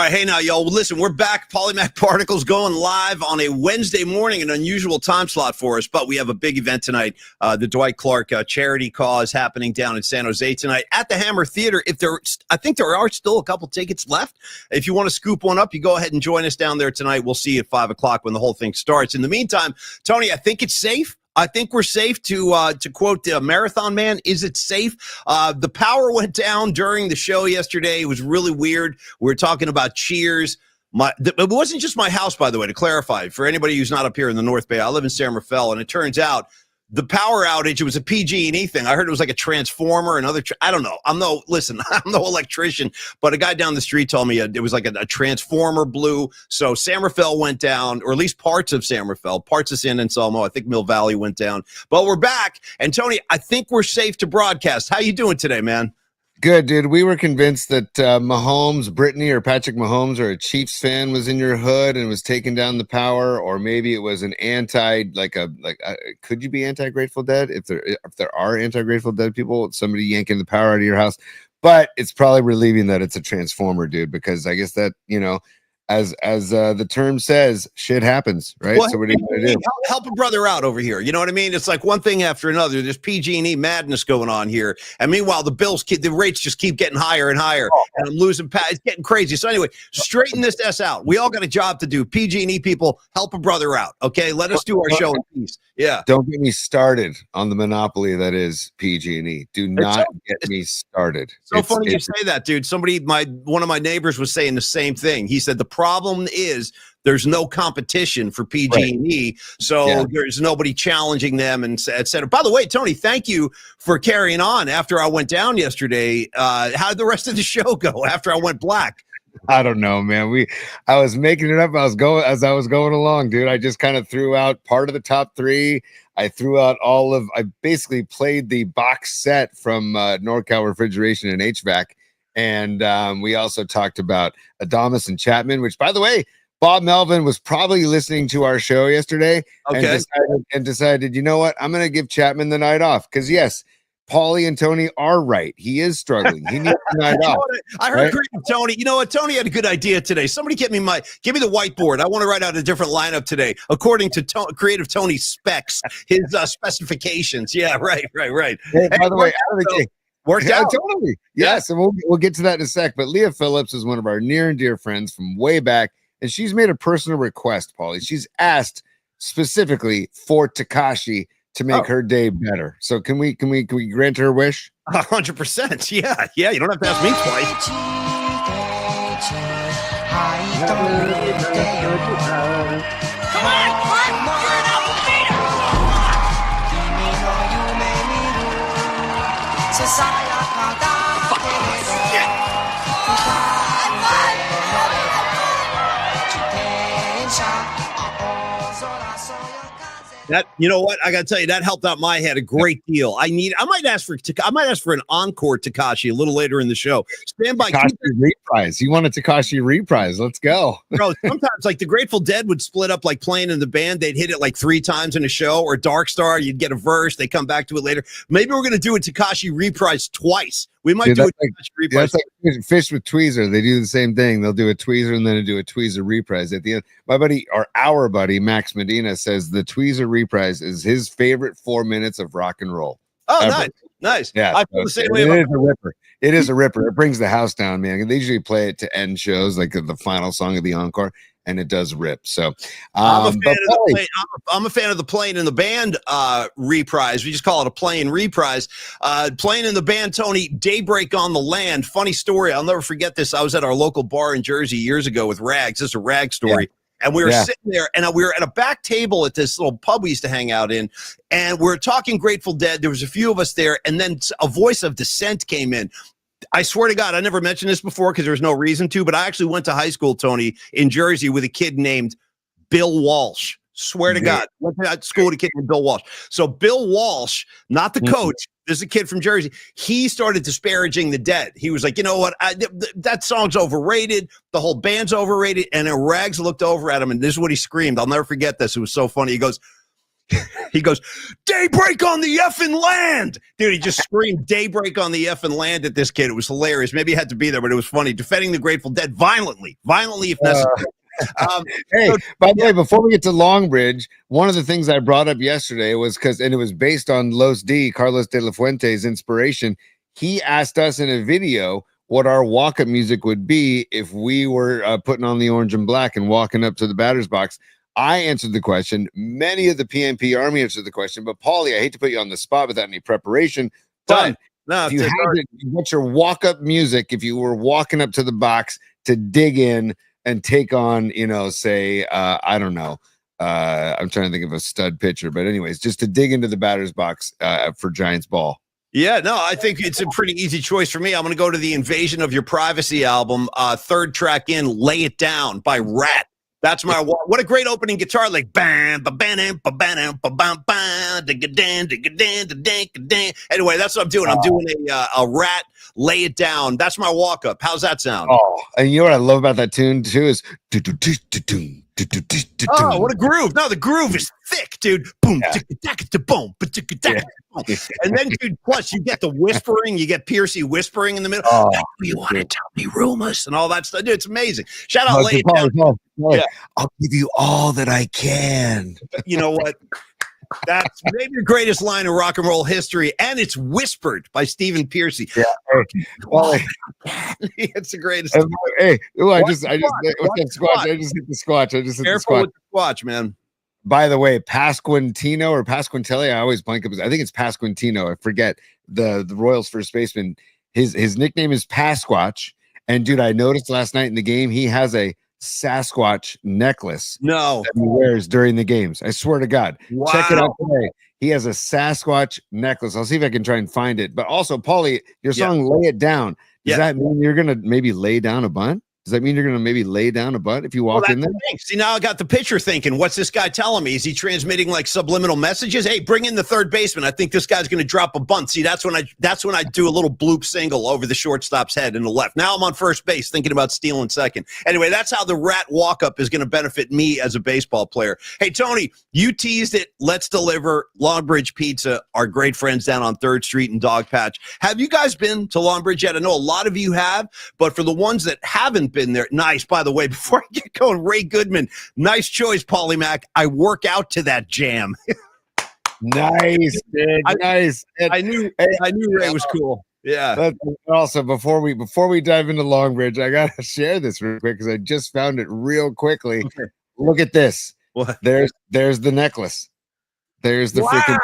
right, hey now, y'all. Listen, we're back. Polymac Particles going live on a Wednesday morning, an unusual time slot for us, but we have a big event tonight. The Dwight Clark charity cause happening down in San Jose tonight at the Hammer Theater. I think there are still a couple tickets left. If you want to scoop one up, you go ahead and join us down there tonight. We'll see you at 5 o'clock when the whole thing starts. In the meantime, Tony, I think it's safe. I think we're safe to quote the Marathon Man. Is it safe? The power went down during the show yesterday. It was really weird. We were talking about cheers. It wasn't just my house, by the way, to clarify. For anybody who's not up here in the North Bay, I live in San Rafael, and it turns out the power outage, it was a PG&E thing. I heard it was like a transformer and other. I don't know. I'm no electrician, but a guy down the street told me it was like a transformer blew. So San Rafael went down, or at least parts of San Rafael, parts of San Anselmo. I think Mill Valley went down. But we're back. And Tony, I think we're safe to broadcast. How you doing today, man? Good, dude. We were convinced that Mahomes, Brittany, or Patrick Mahomes, or a Chiefs fan was in your hood and was taking down the power, or maybe it was an could you be anti-Grateful Dead if there are anti-Grateful Dead people, somebody yanking the power out of your house? But it's probably relieving that it's a transformer, dude, because I guess that, as the term says, shit happens, right? Well, so what are you gonna do? Help a brother out over here. You know what I mean? It's like one thing after another. There's PG&E madness going on here, and meanwhile, the rates just keep getting higher and higher, and I'm losing. It's getting crazy. So anyway, straighten this S out. We all got a job to do. PG&E people, help a brother out. Okay, let us do our show in peace. Yeah. Don't get me started on the monopoly that is PG&E. Do not get me started. So funny you say that, dude. One of my neighbors was saying the same thing. He said the problem is there's no competition for PG&E, right. So there's nobody challenging them, and et cetera. By the way, Tony, thank you for carrying on after I went down yesterday. How did the rest of the show go after I went black? I don't know, man. I was making it up as I was going along, dude. I just kind of threw out part of the top three. I threw out I basically played the box set from NorCal Refrigeration and HVAC. And we also talked about Adamas and Chapman, which, by the way, Bob Melvin was probably listening to our show yesterday and decided, you know what? I'm going to give Chapman the night off. Because, yes, Paulie and Tony are right. He is struggling. He needs the night off. I heard Creative Tony. You know what? Tony had a good idea today. Somebody give me the whiteboard. I want to write out a different lineup today, according to Creative Tony's specs, his specifications. Yeah, right. Hey, by the way, worked out. Totally. Yes, and we'll get to that in a sec. But Leah Phillips is one of our near and dear friends from way back, and she's made a personal request, Paulie. She's asked specifically for Tekashi to make her day better. So can we grant her wish? 100%. Yeah. You don't have to ask me twice. Come on, Clark! You're an alpha beta! That, you know what, I gotta tell you, that helped out my head a great deal. I might ask for an encore Tekashi a little later in the show. Stand by. Tekashi reprise. You want a Tekashi reprise? Let's go. Bro, sometimes like the Grateful Dead would split up, like playing in the band. They'd hit it like 3 times in a show, or Dark Star, you'd get a verse, they come back to it later. Maybe we're gonna do a Tekashi reprise twice. We might do a Tekashi reprise. That's like Fish with Tweezer. They do the same thing. They'll do a Tweezer and then do a Tweezer reprise at the end. Our buddy Max Medina says the Tweezer reprise is his favorite 4 minutes of rock and roll. Oh, ever. Nice. Yeah, I feel the same way. It is a ripper. It is a ripper. It brings the house down, man. They usually play it to end shows, like the final song of the encore, and it does rip. So I'm a fan of the Playing in the Band reprise. We just call it a Playing reprise. Playing in the Band, Tony, Daybreak on the Land. Funny story. I'll never forget this. I was at our local bar in Jersey years ago with Rags. This is a Rag story. Yeah. And we were sitting there, and we were at a back table at this little pub we used to hang out in, and we were talking Grateful Dead. There was a few of us there, and then a voice of dissent came in. I swear to God, I never mentioned this before because there's no reason to, but I actually went to high school, Tony, in Jersey with a kid named Bill Walsh. Swear to God, went to school with a kid named Bill Walsh. So Bill Walsh, not the coach, this is a kid from Jersey. He started disparaging the Dead. He was like, you know what? That song's overrated. The whole band's overrated. And then Rags looked over at him, and this is what he screamed. I'll never forget this. It was so funny. He goes, He goes, daybreak on the effing land. Dude, he just screamed daybreak on the effing land at this kid. It was hilarious. Maybe he had to be there, but it was funny. Defending the Grateful Dead violently if necessary. Hey, by the way, before we get to Longbridge, one of the things I brought up yesterday was and it was based on Carlos de la Fuente's inspiration. He asked us in a video what our walk-up music would be if we were putting on the orange and black and walking up to the batter's box. I answered the question. Many of the PMP Army answered the question. But, Paulie, I hate to put you on the spot without any preparation. But no, if you had what's your walk-up music if you were walking up to the box to dig in and take on, say, I don't know. I'm trying to think of a stud pitcher. But anyways, just to dig into the batter's box for Giants ball. Yeah, no, I think it's a pretty easy choice for me. I'm going to go to the Invasion of Your Privacy album, third track in, Lay It Down by Rat. That's my what a great opening guitar, like bam, ba bam, ba bam, ba bam, bam, digga-dan, digga-dan, digga-dan. Anyway, that's what I'm doing. I'm doing a Rat, Lay It Down. That's my walk up. How's that sound? Oh, and you know what I love about that tune too is oh, what a groove. No, the groove is thick, dude. Boom, boom, boom. And then, dude, plus you get the whispering, you get Piercy whispering in the middle. Oh, you want to tell me rumors and all that stuff. Dude, it's amazing. Shout out Lay It Down. Yeah. I'll give you all that I can. You know what? That's maybe the greatest line in rock and roll history, and it's whispered by Stephen Piercy. Yeah, well, it's the greatest. Hey, I just hit the squatch. Careful with the squatch, man. By the way, Pasquantino or Pasquintelli, I always blank up. I think it's Pasquantino. I forget the Royals first baseman. His nickname is Pasquatch. And dude, I noticed last night in the game he has a Sasquatch necklace. No, that he wears during the games. I swear to God. Wow. Check it out today. He has a Sasquatch necklace. I'll see if I can try and find it. But also, Paulie, your song "Lay It Down." Does that mean you're gonna maybe lay down a bunt? Does that mean you're going to maybe lay down a butt if you walk in there? See, now I got the pitcher thinking, what's this guy telling me? Is he transmitting like subliminal messages? Hey, bring in the third baseman. I think this guy's going to drop a bunt. See, that's when I do a little bloop single over the shortstop's head in the left. Now I'm on first base thinking about stealing second. Anyway, that's how the Rat walk-up is going to benefit me as a baseball player. Hey, Tony, you teased it. Let's deliver Longbridge Pizza, our great friends down on 3rd Street and Dogpatch. Have you guys been to Longbridge yet? I know a lot of you have, but for the ones that haven't been there, nice. By the way, before I get going, Ray Goodman, nice choice, Paulie Mac. I work out to that jam. Nice, dude. Nice. I knew Ray was cool. Yeah. But also, before we dive into Longbridge, I gotta share this real quick because I just found it real quickly. Okay. Look at this. What? There's the necklace. There's the freaking.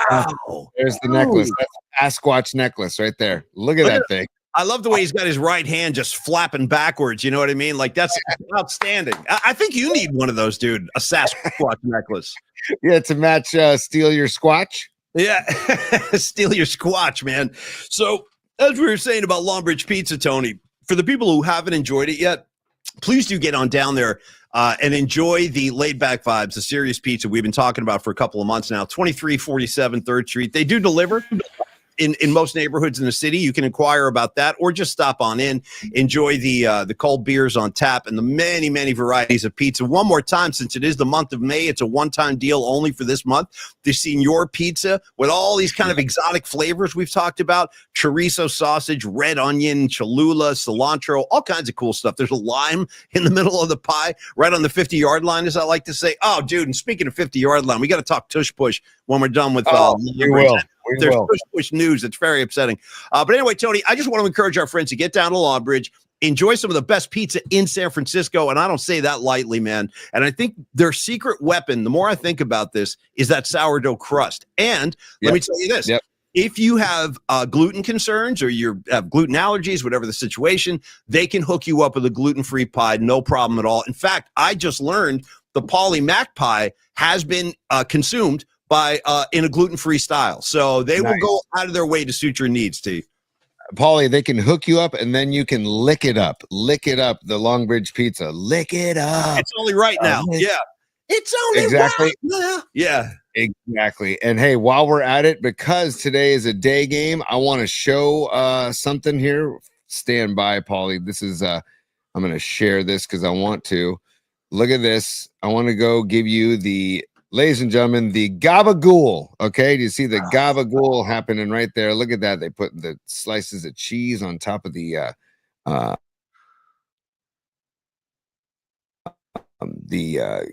There's the necklace. That's Sasquatch necklace right there. Look at that thing. I love the way he's got his right hand just flapping backwards. You know what I mean? Like, that's outstanding. I think you need one of those, dude. A Sasquatch necklace. Yeah, to match Steal Your Squatch. Yeah, Steal Your Squatch, man. So, as we were saying about Longbridge Pizza, Tony, for the people who haven't enjoyed it yet, please do get on down there and enjoy the laid-back vibes, the serious pizza we've been talking about for a couple of months now. 2347 3rd Street. They do deliver. In most neighborhoods in the city. You can inquire about that or just stop on in, enjoy the cold beers on tap and the many, many varieties of pizza. One more time, since it is the month of May, it's a one-time deal only for this month. The Senor Pizza with all these kind of exotic flavors we've talked about, chorizo sausage, red onion, Cholula, cilantro, all kinds of cool stuff. There's a lime in the middle of the pie, right on the 50-yard line, as I like to say. Oh, dude, and speaking of 50-yard line, we got to talk tush push when we're done with we will. There's push news. It's very upsetting. But anyway, Tony, I just want to encourage our friends to get down to Longbridge, enjoy some of the best pizza in San Francisco. And I don't say that lightly, man. And I think their secret weapon, the more I think about this, is that sourdough crust. And let me tell you this. If you have gluten concerns or you have gluten allergies, whatever the situation, they can hook you up with a gluten-free pie, no problem at all. In fact, I just learned the Paulie Mac pie has been consumed by in a gluten-free style. So they will go out of their way to suit your needs, T. Paulie, they can hook you up and then you can lick it up, the Longbridge Pizza. Lick it up. It's only right now. Yeah. It's only right now. Yeah. Exactly. And hey, while we're at it, because today is a day game, I want to show something here. Stand by, Paulie. This is I'm going to share this because I want to. Look at this. I want to go give you the ladies and gentlemen, the gabagool. Okay, do you see the gabagool happening right there? Look at that. They put the slices of cheese on top of the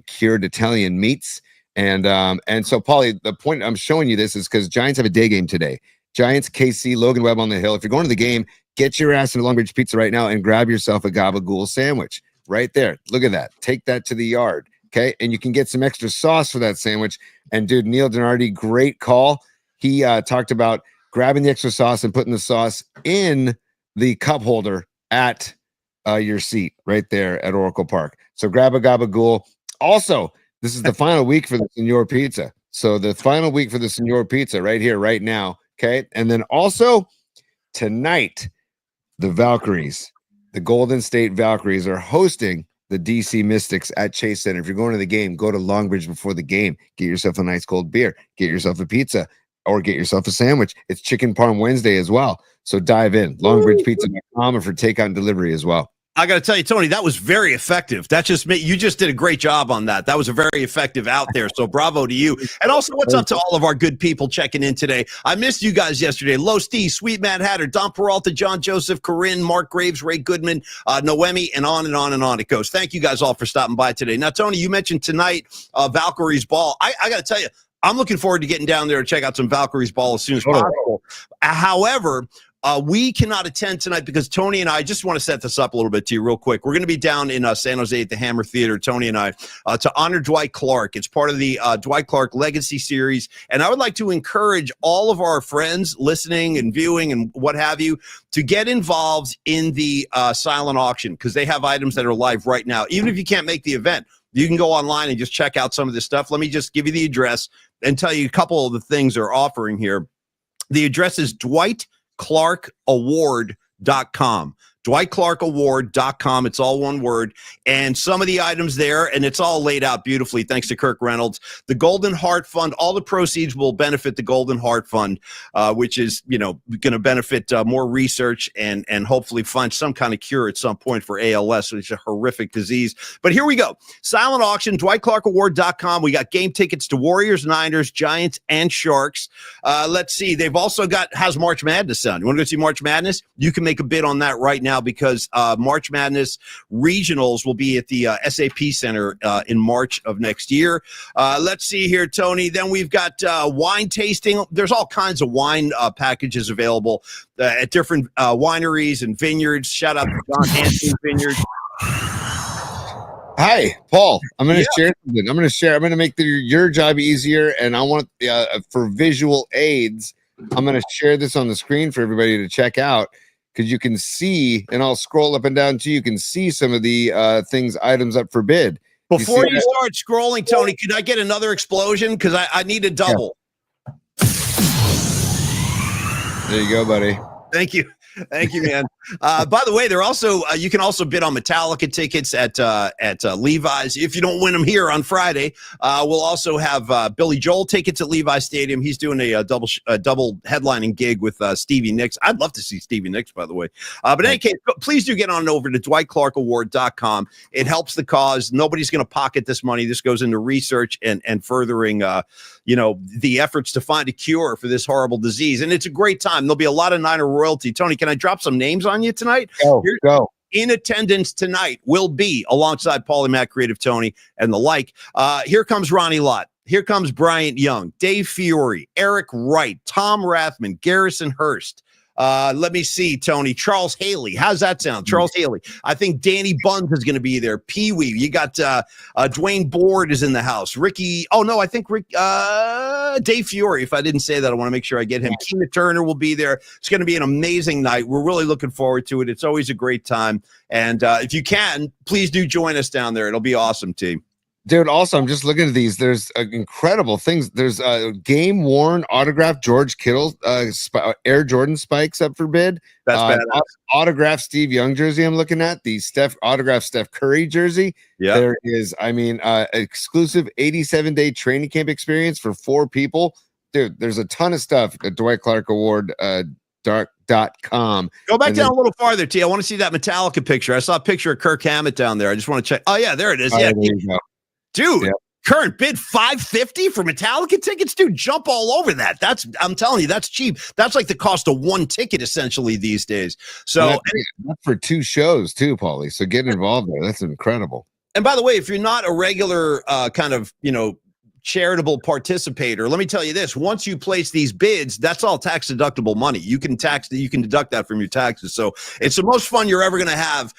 cured Italian meats. And so, Paulie, the point I'm showing you this is because Giants have a day game today. Giants, KC, Logan Webb on the Hill. If you're going to the game, get your ass into Long Beach Pizza right now and grab yourself a gabagool sandwich right there. Look at that. Take that to the yard. Okay. And you can get some extra sauce for that sandwich. And dude, Neil Donardi, great call. He talked about grabbing the extra sauce and putting the sauce in the cup holder at your seat right there at Oracle Park. So grab a gabagool. Also, this is the final week for the Senor Pizza. So the final week for the Senor Pizza right here, right now. Okay. And then also tonight, the Valkyries, the Golden State Valkyries are hosting the DC Mystics at Chase Center. If you're going to the game, go to Longbridge before the game. Get yourself a nice cold beer. Get yourself a pizza or get yourself a sandwich. It's Chicken Parm Wednesday as well. So dive in. LongbridgePizza.com or for takeout and delivery as well. I got to tell you, Tony, that was very effective. That just you just did a great job on that. That was a very effective out there. So bravo to you. And also, what's up to all of our good people checking in today? I missed you guys yesterday. Low Steve, Sweet Mad Hatter, Don Peralta, John Joseph, Corinne, Mark Graves, Ray Goodman, Noemi, and on and on and on it goes. Thank you guys all for stopping by today. Now, Tony, you mentioned tonight Valkyrie's Ball. I got to tell you, I'm looking forward to getting down there and check out some Valkyrie's Ball as soon as possible. However, we cannot attend tonight because Tony and I just want to set this up a little bit to you real quick. We're going to be down in San Jose at the Hammer Theater, Tony and I, to honor Dwight Clark. It's part of the Dwight Clark Legacy Series. And I would like to encourage all of our friends listening and viewing and what have you to get involved in the silent auction because they have items that are live right now. Even if you can't make the event, you can go online and just check out some of this stuff. Let me just give you the address and tell you a couple of the things they're offering here. The address is DwightClarkAward.com. DwightClarkAward.com. It's all one word. And some of the items there, and it's all laid out beautifully, thanks to Kirk Reynolds. The Golden Heart Fund, all the proceeds will benefit the Golden Heart Fund, which is, going to benefit more research and hopefully find some kind of cure at some point for ALS, which is a horrific disease. But here we go. Silent auction, DwightClarkAward.com. We got game tickets to Warriors, Niners, Giants, and Sharks. Let's see. They've also got, how's March Madness on? You want to go see March Madness? You can make a bid on that right now, because March Madness regionals will be at the SAP Center in March of next year. Let's see here, Tony. Then we've got wine tasting. There's all kinds of wine packages available at different wineries and vineyards. Shout out to John Hanson Vineyard. Hi, Paul. I'm going to share something. I'm going to make your job easier, and I want for visual aids, I'm going to share this on the screen for everybody to check out. Because you can see, and I'll scroll up and down too, you can see some of the items up for bid. Before you start scrolling, Tony, could I get another explosion? Because I need a double. Yeah. There you go, buddy. Thank you. Thank you, man. By the way, they're also you can also bid on Metallica tickets at Levi's. If you don't win them here on Friday, we'll also have Billy Joel tickets at Levi's Stadium. He's doing a double headlining gig with Stevie Nicks. I'd love to see Stevie Nicks, by the way. But in any case, please do get on over to DwightClarkAward.com. It helps the cause. Nobody's going to pocket this money. This goes into research and furthering the efforts to find a cure for this horrible disease. And it's a great time. There'll be a lot of Niner royalty. Tony, can I drop some names on you tonight? Go. In attendance tonight will be, alongside Paulie Mac, Creative Tony, and the like. Here comes Ronnie Lott. Here comes Bryant Young, Dave Fiore, Eric Wright, Tom Rathman, Garrison Hurst. Let me see, Tony. Charles Haley. How's that sound? Charles Haley. I think Danny Buns is going to be there. Pee Wee. You got Dwayne Board is in the house. Ricky. Oh, no, I think Dave Fiore. If I didn't say that, I want to make sure I get him. Keena Turner will be there. It's going to be an amazing night. We're really looking forward to it. It's always a great time. And if you can, please do join us down there. It'll be awesome, team. Dude, also, I'm just looking at these. There's incredible things. There's game-worn autographed George Kittle Air Jordan spikes up for bid. That's badass. Autographed Steve Young jersey I'm looking at. The autographed Steph Curry jersey. Yeah. There is, exclusive 87-day training camp experience for 4 people. Dude, there's a ton of stuff at Dwight Clark Award .com. Go back down a little farther, T. I want to see that Metallica picture. I saw a picture of Kirk Hammett down there. I just want to check. Oh, yeah, there it is. Yeah. There you go. Dude, Current bid $550 for Metallica tickets, dude. Jump all over that. I'm telling you, that's cheap. That's like the cost of one ticket essentially these days. So that's for 2 shows too, Paulie. So get involved there. That's incredible. And by the way, if you're not a regular kind of, charitable participator, let me tell you this: once you place these bids, that's all tax deductible money. You can deduct that from your taxes. So it's the most fun you're ever going to have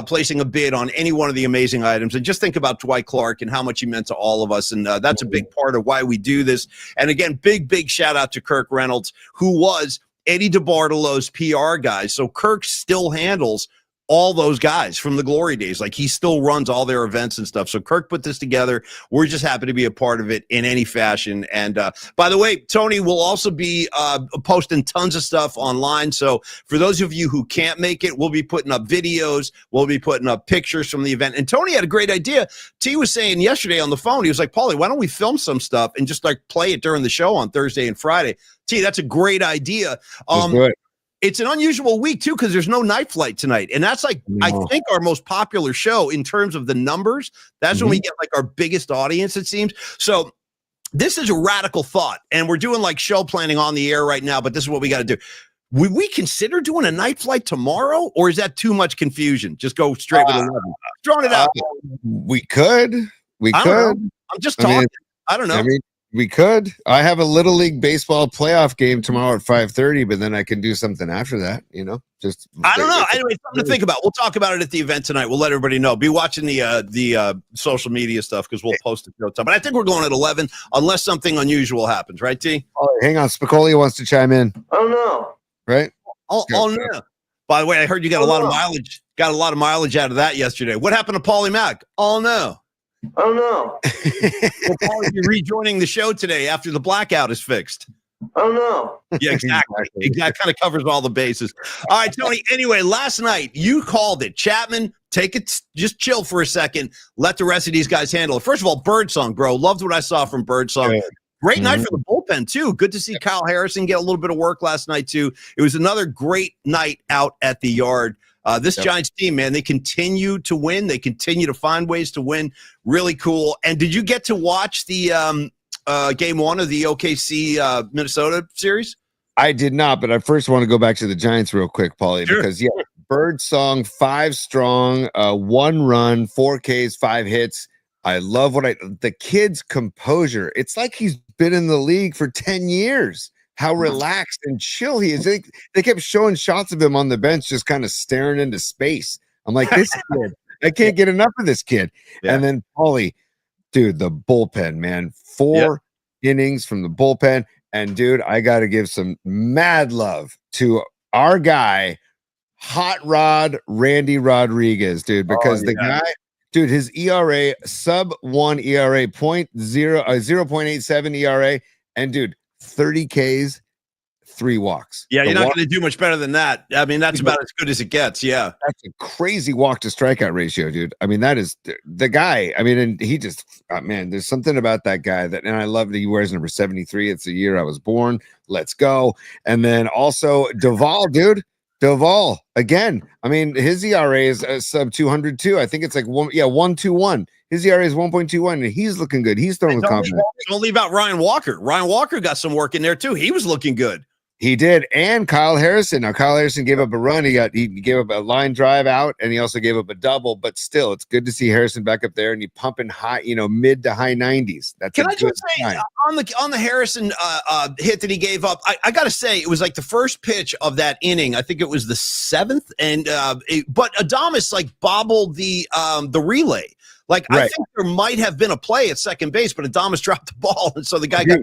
placing a bid on any one of the amazing items. And just think about Dwight Clark and how much he meant to all of us. And that's a big part of why we do this. And again, big shout out to Kirk Reynolds, who was Eddie DeBartolo's PR guy. So Kirk still handles all those guys from the glory days. Like, he still runs all their events and stuff. So Kirk put this together. We're just happy to be a part of it in any fashion. And by the way, Tony will also be posting tons of stuff online. So for those of you who can't make it, we'll be putting up videos. We'll be putting up pictures from the event. And Tony had a great idea. T was saying yesterday on the phone, he was like, Paulie, why don't we film some stuff and just like play it during the show on Thursday and Friday? T, that's a great idea. It's an unusual week, too, because there's no night flight tonight. And that's I think, our most popular show in terms of the numbers. That's when we get like our biggest audience, it seems. So this is a radical thought. And we're doing like show planning on the air right now. But this is what we got to do. Would we consider doing a night flight tomorrow? Or is that too much confusion? Just go straight with 11. Throwing it out. We could. I'm just talking. I don't know. We could. I have a Little League baseball playoff game tomorrow at 5:30, but then I can do something after that, just. I don't know. Anyway, something to think about. We'll talk about it at the event tonight. We'll let everybody know. Be watching the social media stuff because we'll post it. But I think we're going at 11 unless something unusual happens. Right, T? Oh, hang on. Spicoli wants to chime in. Oh, no. Right? Oh, no. By the way, I heard you got a lot of mileage. Got a lot of mileage out of that yesterday. What happened to Paulie Mack? Oh, no. Oh, no. We'll probably be rejoining the show today after the blackout is fixed. Oh, no. Yeah, exactly. That kind of covers all the bases. All right, Tony. Anyway, last night you called it. Chapman, take it. Just chill for a second. Let the rest of these guys handle it. First of all, Birdsong, bro. Loved what I saw from Birdsong. Great night for the bullpen, too. Good to see Kyle Harrison get a little bit of work last night, too. It was another great night out at the yard. This Giants team, man, they continue to win. They continue to find ways to win. Really cool. And did you get to watch the game 1 of the OKC Minnesota series? I did not, but I first want to go back to the Giants real quick, Paulie, because Birdsong 5 strong, 1 run, 4 Ks, 5 hits. I love the kid's composure. It's like he's been in the league for 10 years. How relaxed and chill he is. They kept showing shots of him on the bench, just kind of staring into space. I'm like, this kid, I can't get enough of this kid. Yeah. And then Paulie, dude, the bullpen, man, 4 innings from the bullpen. And dude, I got to give some mad love to our guy, Hot Rod Randy Rodriguez, dude, because the guy, dude, his ERA, sub 1 ERA, 0.87 ERA. And dude, 30 Ks, 3 walks. Yeah, you're not going to do much better than that. I mean, that's about as good as it gets. Yeah. That's a crazy walk to strikeout ratio, dude. I mean, that is the guy. I mean, and he just, man, there's something about that guy and I love that he wears number 73. It's the year I was born. Let's go. And then also Duvall, dude. Duvall again. I mean, his ERA is sub 200 too. I think it's like 1.21. His ERA is 1.21, and he's looking good. He's throwing with confidence. Don't leave out Ryan Walker. Ryan Walker got some work in there too. He was looking good. He did, and Kyle Harrison. Now Kyle Harrison gave up a run. He gave up a line drive out, and he also gave up a double. But still, it's good to see Harrison back up there, and he pumping high, mid to high 90s. That's Can I just say on the Harrison hit that he gave up? I got to say it was like the first pitch of that inning. I think it was the 7th, and but Adames like bobbled the relay. Like, I think there might have been a play at second base, but Adames dropped the ball, and so the guy got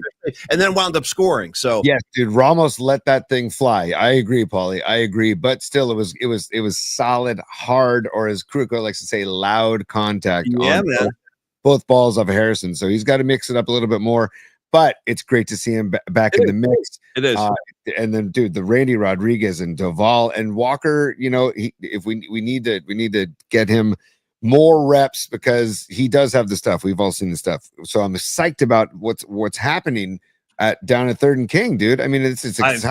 and then wound up scoring. So yes, dude, Ramos let that thing fly. I agree, Paulie. I agree, but still, it was solid, hard, or as Kruko likes to say, loud contact. Yeah, man. Both balls of Harrison, so he's got to mix it up a little bit more. But it's great to see him back in the mix. It is. And then, dude, the Randy Rodriguez and Duvall and Walker. If we need to get him more reps because he does have the stuff. We've all seen the stuff. So I'm psyched about what's happening down at 3rd and King, dude. I mean, it's exciting.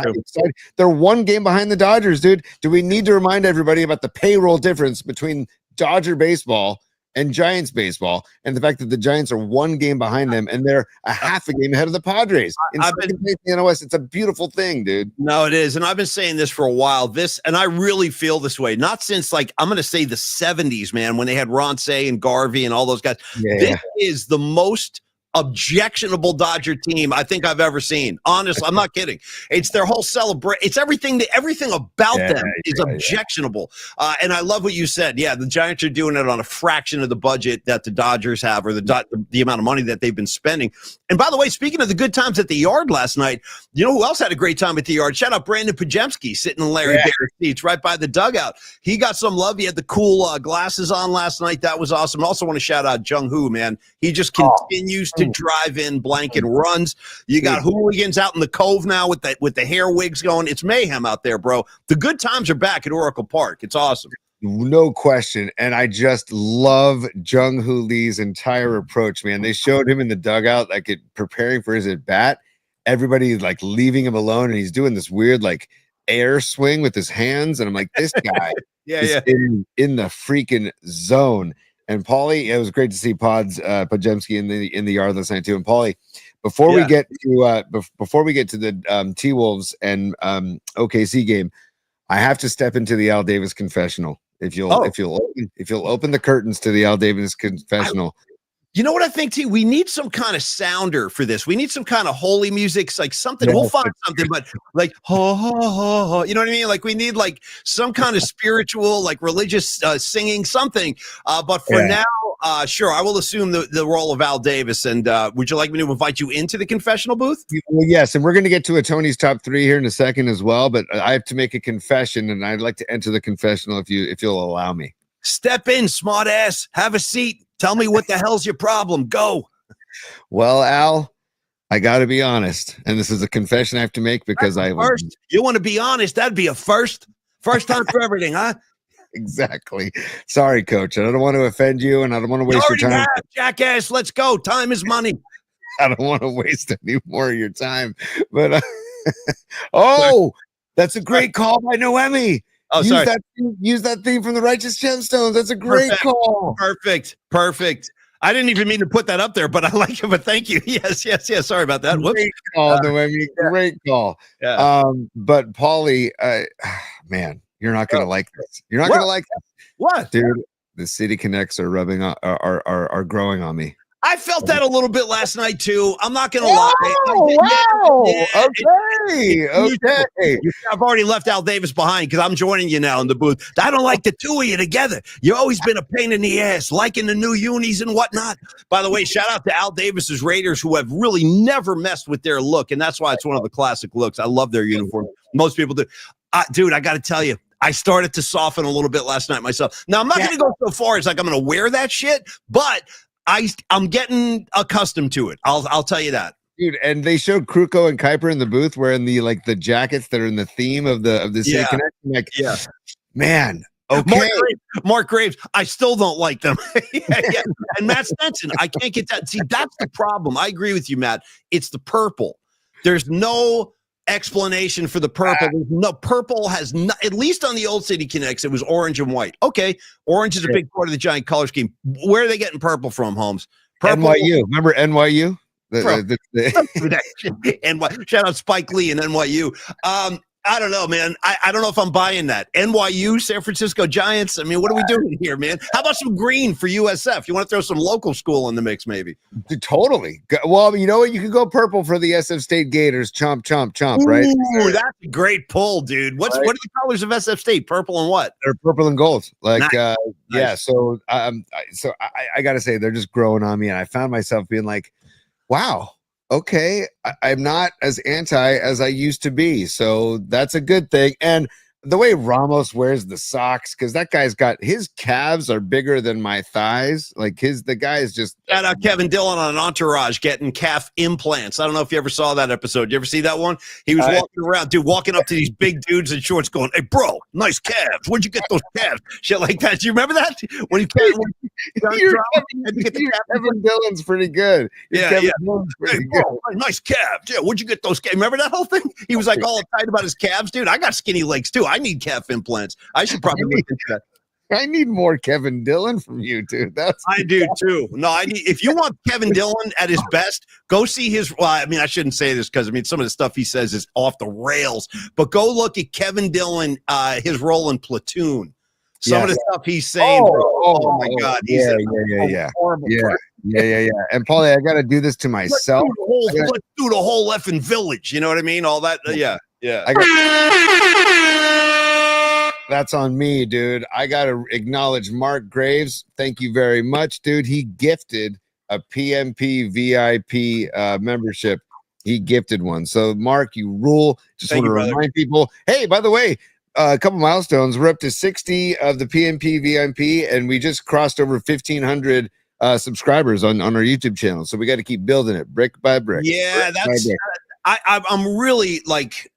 They're 1 game behind the Dodgers, dude. Do we need to remind everybody about the payroll difference between Dodger baseball and Giants baseball, and the fact that the Giants are one game behind them and they're a half a game ahead of the Padres in second place in the NOS. It's a beautiful thing, dude. No, it is. And I've been saying this for a while. And I really feel this way, not since I'm going to say the 70s, man, when they had Ronsay and Garvey and all those guys. Yeah. This is the most objectionable Dodger team I think I've ever seen. Honestly, I'm not kidding. It's their whole celebration. It's everything about them is objectionable. And I love what you said. Yeah, the Giants are doing it on a fraction of the budget that the Dodgers have, or the amount of money that they've been spending. And by the way, speaking of the good times at the Yard last night, you know who else had a great time at the Yard? Shout out Brandon Pajemski sitting in Larry Bear's seats right by the dugout. He got some love. He had the cool glasses on last night. That was awesome. I also want to shout out Jung Hoo, man. He just continues to drive in blank and runs. You got hooligans out in the Cove now with the hair wigs going. It's mayhem out there, bro. The good times are back at Oracle Park. It's awesome. No question. And I just love Jung Hoo Lee's entire approach, man. They showed him in the dugout, preparing for his at bat. Everybody leaving him alone, and he's doing this weird air swing with his hands. And I'm like, this guy is in the freaking zone. And Paulie, it was great to see Pajemski in the Yard last night too. And Paulie, before we get to the T-Wolves and OKC game, I have to step into the Al Davis confessional. If you'll open the curtains to the Al Davis confessional. You know what I think, T? We need some kind of sounder for this. We need some kind of holy music, something. We'll find something, but ho, ho, ho, ho. You know what I mean? We need some kind of spiritual, religious singing, something. But for now, sure, I will assume the role of Al Davis. And would you like me to invite you into the confessional booth? Well, yes, and we're going to get to a Tony's top 3 here in a second as well. But I have to make a confession, and I'd like to enter the confessional if you'll allow me. Step in, smart ass. Have a seat. Tell me what the hell's your problem. Go. Well, Al, I got to be honest, and this is a confession I have to make because first. You want to be honest? That'd be a first. First time for everything, huh? Exactly. Sorry, Coach. I don't want to offend you, and I don't want to waste your time. Jackass, let's go. Time is money. I don't want to waste any more of your time. But that's a great call by Noemi. Oh, sorry. Use that theme from the Righteous Gemstones. That's a great call. Perfect. I didn't even mean to put that up there, but I like it. But thank you. Yes. Sorry about that. Whoops. Great call, Noemi. Great call. Yeah. But Paulie, man, you're not gonna like this. You're not gonna like this. What, dude? The City Connects are rubbing on, are growing on me. I felt that a little bit last night too. I'm not gonna lie. Wow. Okay. I've already left Al Davis behind because I'm joining you now in the booth. I don't like the two of you together. You've always been a pain in the ass, liking the new unis and whatnot. By the way, shout out to Al Davis's Raiders, who have really never messed with their look, and that's why it's one of the classic looks. I love their uniform. Most people do. Dude, I got to tell you, I started to soften a little bit last night myself. Now, I'm not going to go so far as I'm going to wear that shit, but I'm getting accustomed to it. I'll tell you that, dude. And they showed Kruko and Kuiper in the booth wearing the jackets that are in the theme of the City Connect. Man. Okay. Mark Graves. I still don't like them. And Matt Stenson. I can't get that. See, that's the problem. I agree with you, Matt. It's the purple. There's no explanation for the purple. No, purple has not, at least on the old City Connects, it was orange and white. Okay, orange is a big part of the Giant color scheme. Where are they getting purple from, Holmes? Purple. NYU. Remember NYU? Shout out Spike Lee and NYU. I don't know, man. I don't know if I'm buying that. NYU, San Francisco Giants. I mean, what are we doing here, man? How about some green for USF? You want to throw some local school in the mix, maybe? Totally. Well, you know what? You can go purple for the SF State Gators. Chomp, chomp, chomp, right? Ooh, that's a great pull, dude. What are the colors of SF State? Purple and what? They're purple and gold. Nice. Nice. So I got to say, they're just growing on me. And I found myself being like, wow. Okay, I'm not as anti as I used to be, so that's a good thing. And the way Ramos wears the socks, because that guy's got his calves are bigger than my thighs. The guy is just. Shout out Kevin Dillon on Entourage getting calf implants. I don't know if you ever saw that episode. You ever see that one? He was walking around, walking up to these big dudes in shorts, going, "Hey, bro, nice calves. Where'd you get those calves?" Shit like that. Do you remember that? When Kevin Dillon's pretty good. Hey, bro, nice calves. Yeah, where'd you get those calves? Remember that whole thing? He was all excited about his calves, dude. I got skinny legs too. I need calf implants. I should probably look into that. I need more Kevin Dillon from you, dude. I do too. No, I need. If you want Kevin Dillon at his best, go see his. Well, I mean, I shouldn't say this because I mean some of the stuff he says is off the rails. But go look at Kevin Dillon, his role in Platoon. Some of the stuff he's saying. Oh my God, he's horrible. Yeah. And Paulie, I got to do this to myself. Let's do the whole effing village. You know what I mean? All that. Yeah. That's on me, dude. I got to acknowledge Mark Graves. Thank you very much, dude. He gifted a PMP VIP membership. He gifted one. So, Mark, you rule. Just want to remind people, hey, by the way, a couple milestones. We're up to 60 of the PMP VIP, and we just crossed over 1,500 subscribers on our YouTube channel. So we got to keep building it brick by brick. Yeah, I'm really like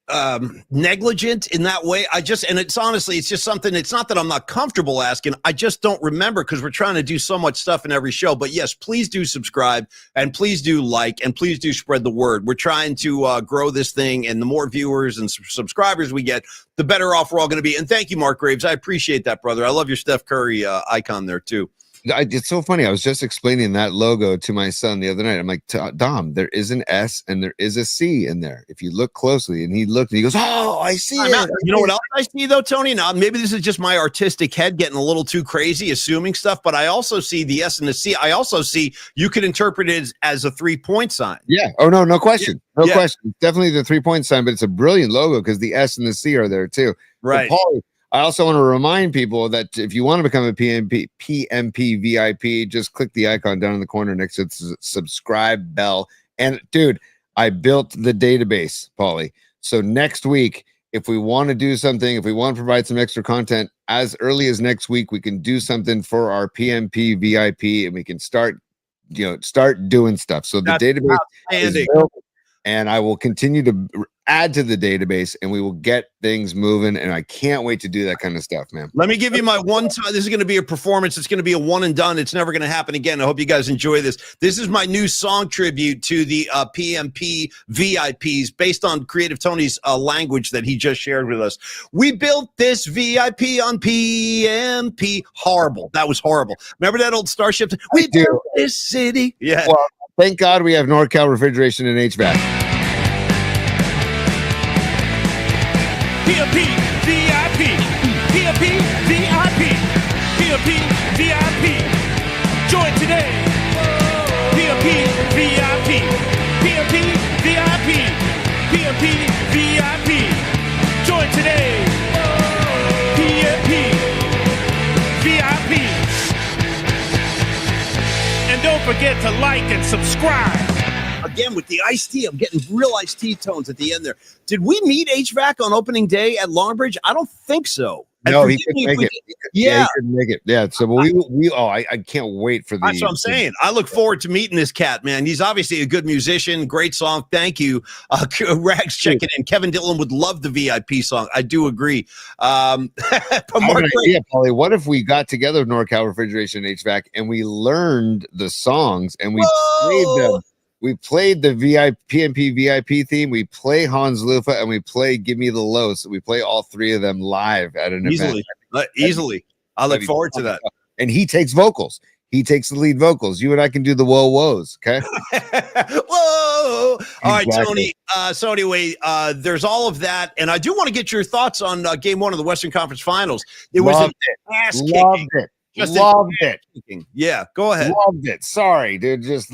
negligent in that way. And it's honestly, it's just something. It's not that I'm not comfortable asking. I just don't remember because we're trying to do so much stuff in every show. But yes, please do subscribe and please do like and please do spread the word. We're trying to grow this thing, and the more viewers and subscribers we get, the better off we're all going to be. And thank you, Mark Graves. I appreciate that, brother. I love your Steph Curry icon there too. It's so funny. I was just explaining that logo to my son the other night. I'm like, Dom, there is an S and there is a C in there. If you look closely, and he looked and he goes, oh, I see it. You know what else I see though, Tony? Now, maybe this is just my artistic head getting a little too crazy, assuming stuff, but I also see the S and the C. I also see you could interpret it as a 3-point sign. Yeah. Oh, no question. No question. Definitely the 3-point sign, but it's a brilliant logo because the S and the C are there too. Right. Paulie, I also want to remind people that if you want to become a PMP VIP, just click the icon down in the corner next to the subscribe bell. And dude, I built the database, Paulie. So next week, if we want to do something, if we want to provide some extra content as early as next week, we can do something for our PMP VIP, and we can start doing stuff. So the database is built, and I will continue to add to the database, and we will get things moving, and I can't wait to do that kind of stuff, man. Let me give you my one time. This is going to be a performance. It's going to be a one and done. It's never going to happen again. I hope you guys enjoy this. This is my new song tribute to the PMP VIPs based on Creative Tony's language that he just shared with us. We built this VIP on PMP. Horrible. That was horrible. Remember that old Starship? We built this city. Yeah. Well, thank God we have NorCal Refrigeration and HVAC. PMP VIP, PMP VIP, PMP VIP. Join today. PMP VIP, PMP VIP, PMP VIP. Join today. PMP VIP. And don't forget to like and subscribe. Again, with the iced tea, I'm getting real iced tea tones at the end there. Did we meet HVAC on opening day at Longbridge? I don't think so. No, he couldn't make it. Yeah, he couldn't make it. Yeah, so I can't wait for the. That's what I'm saying. I look forward to meeting this cat, man. He's obviously a good musician. Great song. Thank you. Rags checking in. Kevin Dillon would love the VIP song. I do agree. But Mark, Paulie, what if we got together with NorCal Refrigeration and HVAC and we learned the songs and we played them? We played the PMP VIP theme. We play Hans Lufa and we play Give Me the Low. So we play all three of them live at an event. Easily. I look forward to that. And he takes vocals. He takes the lead vocals. You and I can do the whoa woes. Okay. Whoa. All right, Tony. So anyway, there's all of that. And I do want to get your thoughts on game one of the Western Conference Finals. It was an ass kicking. Loved it. Loved it. Yeah, go ahead. Loved it. Sorry, dude. If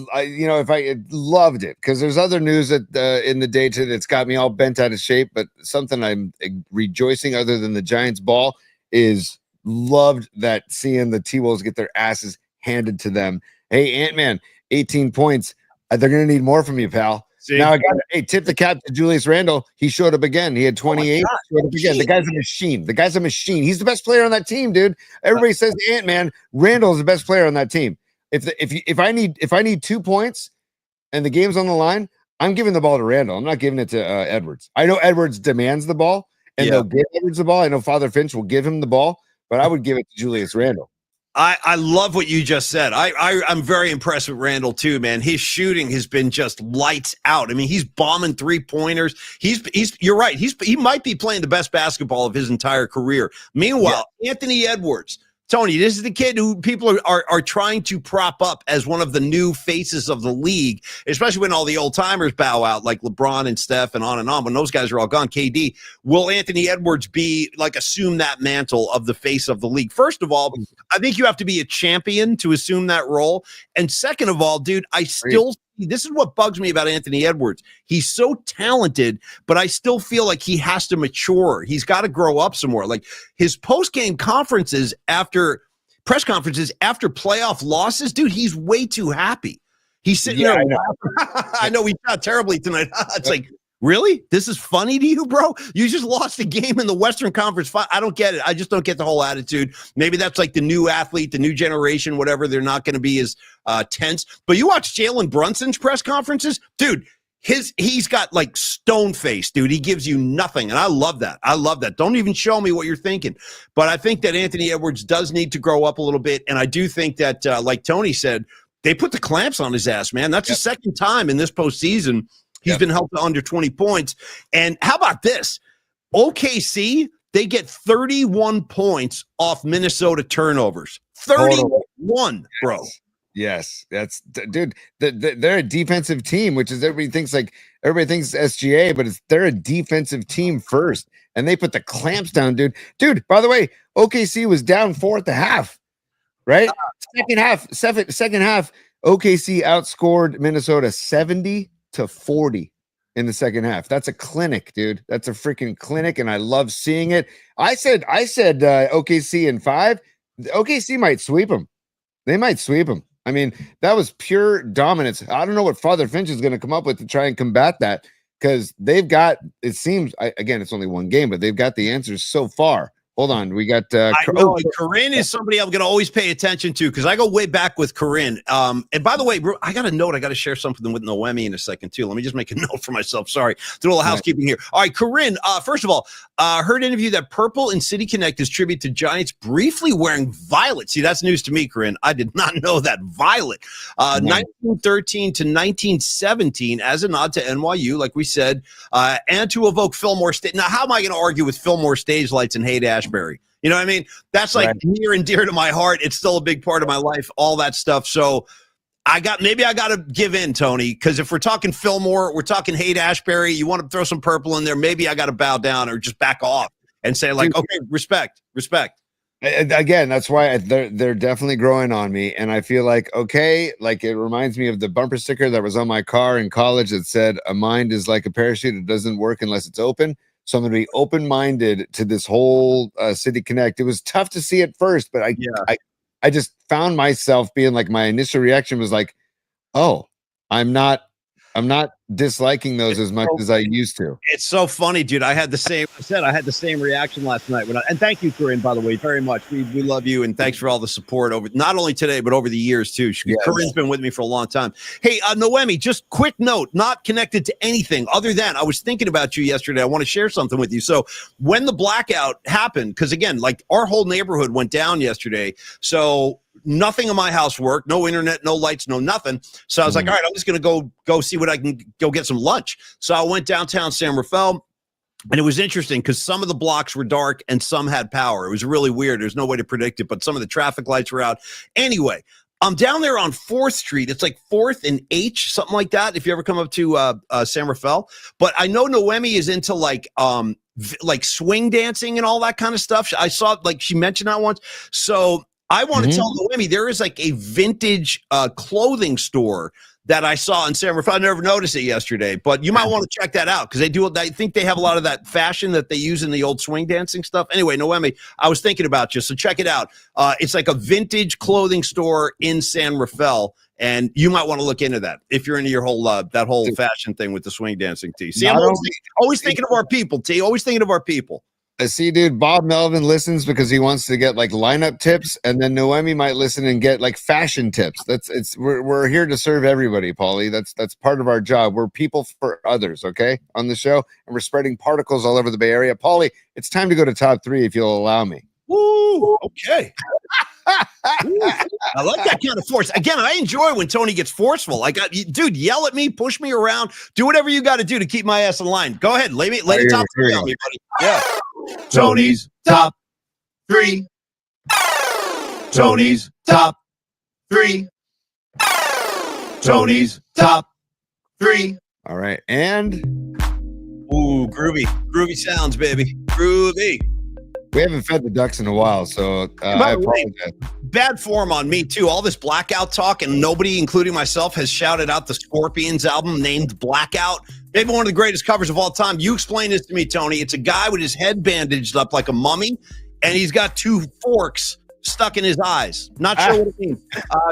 I loved it, because there's other news that in the day today that's got me all bent out of shape. But something I'm rejoicing other than the Giants ball is loved that seeing the T-Wolves get their asses handed to them. Hey, Ant-Man, 18 points. They're gonna need more from you, pal. See? Now I got to tip the cap to Julius Randle. He showed up again. He had 28. Showed up again. The guy's a machine. The guy's a machine. He's the best player on that team, dude. Everybody says Ant-Man. Randle is the best player on that team. If I need 2 points and the game's on the line, I'm giving the ball to Randle. I'm not giving it to Edwards. I know Edwards demands the ball, and they'll give Edwards the ball. I know Father Finch will give him the ball, but I would give it to Julius Randle. I love what you just said. I'm very impressed with Randle too, man. His shooting has been just lights out. I mean, he's bombing 3-pointers. You're right. He might be playing the best basketball of his entire career. Meanwhile, Anthony Edwards, Tony, this is the kid who people are trying to prop up as one of the new faces of the league, especially when all the old timers bow out, like LeBron and Steph and on and on. When those guys are all gone, KD, will Anthony Edwards be like assume that mantle of the face of the league? First of all, I think you have to be a champion to assume that role. And second of all, dude, I still this is what bugs me about Anthony Edwards. He's so talented, but I still feel like he has to mature. He's got to grow up some more. Like his post-game conferences press conferences after playoff losses, dude, he's way too happy. He's sitting there. I know we shot terribly tonight. It's like, really? This is funny to you, bro? You just lost a game in the Western Conference. I don't get it. I just don't get the whole attitude. Maybe that's like the new athlete, the new generation, whatever. They're not going to be as tense. But you watch Jalen Brunson's press conferences, dude. He's got like stone face, dude. He gives you nothing, and I love that. I love that. Don't even show me what you're thinking. But I think that Anthony Edwards does need to grow up a little bit, and I do think that, like Tony said, they put the clamps on his ass, man. That's the second time in this postseason he's been held to under 20 points. And how about this? OKC, they get 31 points off Minnesota turnovers. 31, bro. Yes, that's dude. They're a defensive team, which is everybody thinks SGA, but they're a defensive team first, and they put the clamps down, dude. Dude, by the way, OKC was down 4 at the half, right? Second half, OKC outscored Minnesota 70-40 in the second half. That's a clinic, dude. That's a freaking clinic, and I love seeing it. I said OKC in 5. OKC might sweep them. They might sweep them. I mean, that was pure dominance. I don't know what Father Finch is going to come up with to try and combat that, because they've got, it seems, again, it's only one game, but they've got the answers so far. Hold on. We got Corinne is somebody I'm going to always pay attention to, because I go way back with Corinne. And by the way, bro, I got a note. I got to share something with Noemi in a second, too. Let me just make a note for myself. Sorry. Do a little housekeeping here. All right, Corinne, first of all, heard interview that Purple and City Connect is tribute to Giants briefly wearing violet. See, that's news to me, Corinne. I did not know that. Violet. 1913 to 1917 as a nod to NYU, like we said, and to evoke Fillmore State. Now, how am I going to argue with Fillmore stage lights in Haight-Ashbury? You know what I mean? That's like near and dear to my heart. It's still a big part of my life, all that stuff. So maybe I got to give in, Tony, because if we're talking Fillmore, we're talking Haight-Ashbury, you want to throw some purple in there, maybe I got to bow down or just back off and say, like, okay, respect. Again, that's why they're definitely growing on me. And I feel like, okay, like it reminds me of the bumper sticker that was on my car in college that said, a mind is like a parachute. It doesn't work unless it's open. So I'm going to be open-minded to this whole City Connect. It was tough to see at first, but I just found myself being like, my initial reaction was like, oh, I'm not disliking those as much as I used to. It's so funny, dude. I had the same reaction last night. And thank you, Corinne, by the way, very much. We love you, and thanks for all the support over not only today, but over the years, too. Corinne's been with me for a long time. Hey, Noemi, just quick note, not connected to anything other than I was thinking about you yesterday. I want to share something with you. So when the blackout happened, because, again, like our whole neighborhood went down yesterday, so nothing in my house worked, no internet, no lights, no nothing. So I was like, all right, I'm just going to go see what I can go get some lunch. So I went downtown San Rafael, and it was interesting because some of the blocks were dark and some had power. It was really weird. There's no way to predict it, but some of the traffic lights were out. Anyway, I'm down there on 4th Street. It's like 4th and H, something like that, if you ever come up to San Rafael. But I know Noemi is into like swing dancing and all that kind of stuff. I saw, like, she mentioned that once. So I want to tell Noemi there is like a vintage clothing store that I saw in San Rafael. I never noticed it yesterday, but you might want to check that out because I think they have a lot of that fashion that they use in the old swing dancing stuff. Anyway, Noemi, I was thinking about you, so check it out. It's like a vintage clothing store in San Rafael, and you might want to look into that if you're into your whole that whole fashion thing with the swing dancing. T. See, I'm always thinking of our people. T. Always thinking of our people. I see, dude. Bob Melvin listens because he wants to get like lineup tips, and then Noemi might listen and get like fashion tips. We're here to serve everybody, Paulie. That's part of our job. We're people for others, okay, on the show, and we're spreading particles all over the Bay Area. Paulie, it's time to go to top 3 if you'll allow me. Woo! Okay. Ooh, I like that kind of force. Again, I enjoy when Tony gets forceful. Like, dude, yell at me, push me around, do whatever you got to do to keep my ass in line. Go ahead, lay the top 3 on me, buddy. Yeah. Tony's top 3. Tony's top 3. Tony's top 3. All right. And Ooh, groovy sounds, baby. Groovy. we haven't fed the ducks in a while, so I apologize. Bad form on me too. All this Blackout talk, and nobody, including myself, has shouted out the Scorpions album named Blackout. Maybe one of the greatest covers of all time. You explain this to me, Tony. It's a guy with his head bandaged up like a mummy, and he's got 2 forks stuck in his eyes. Not sure what it means.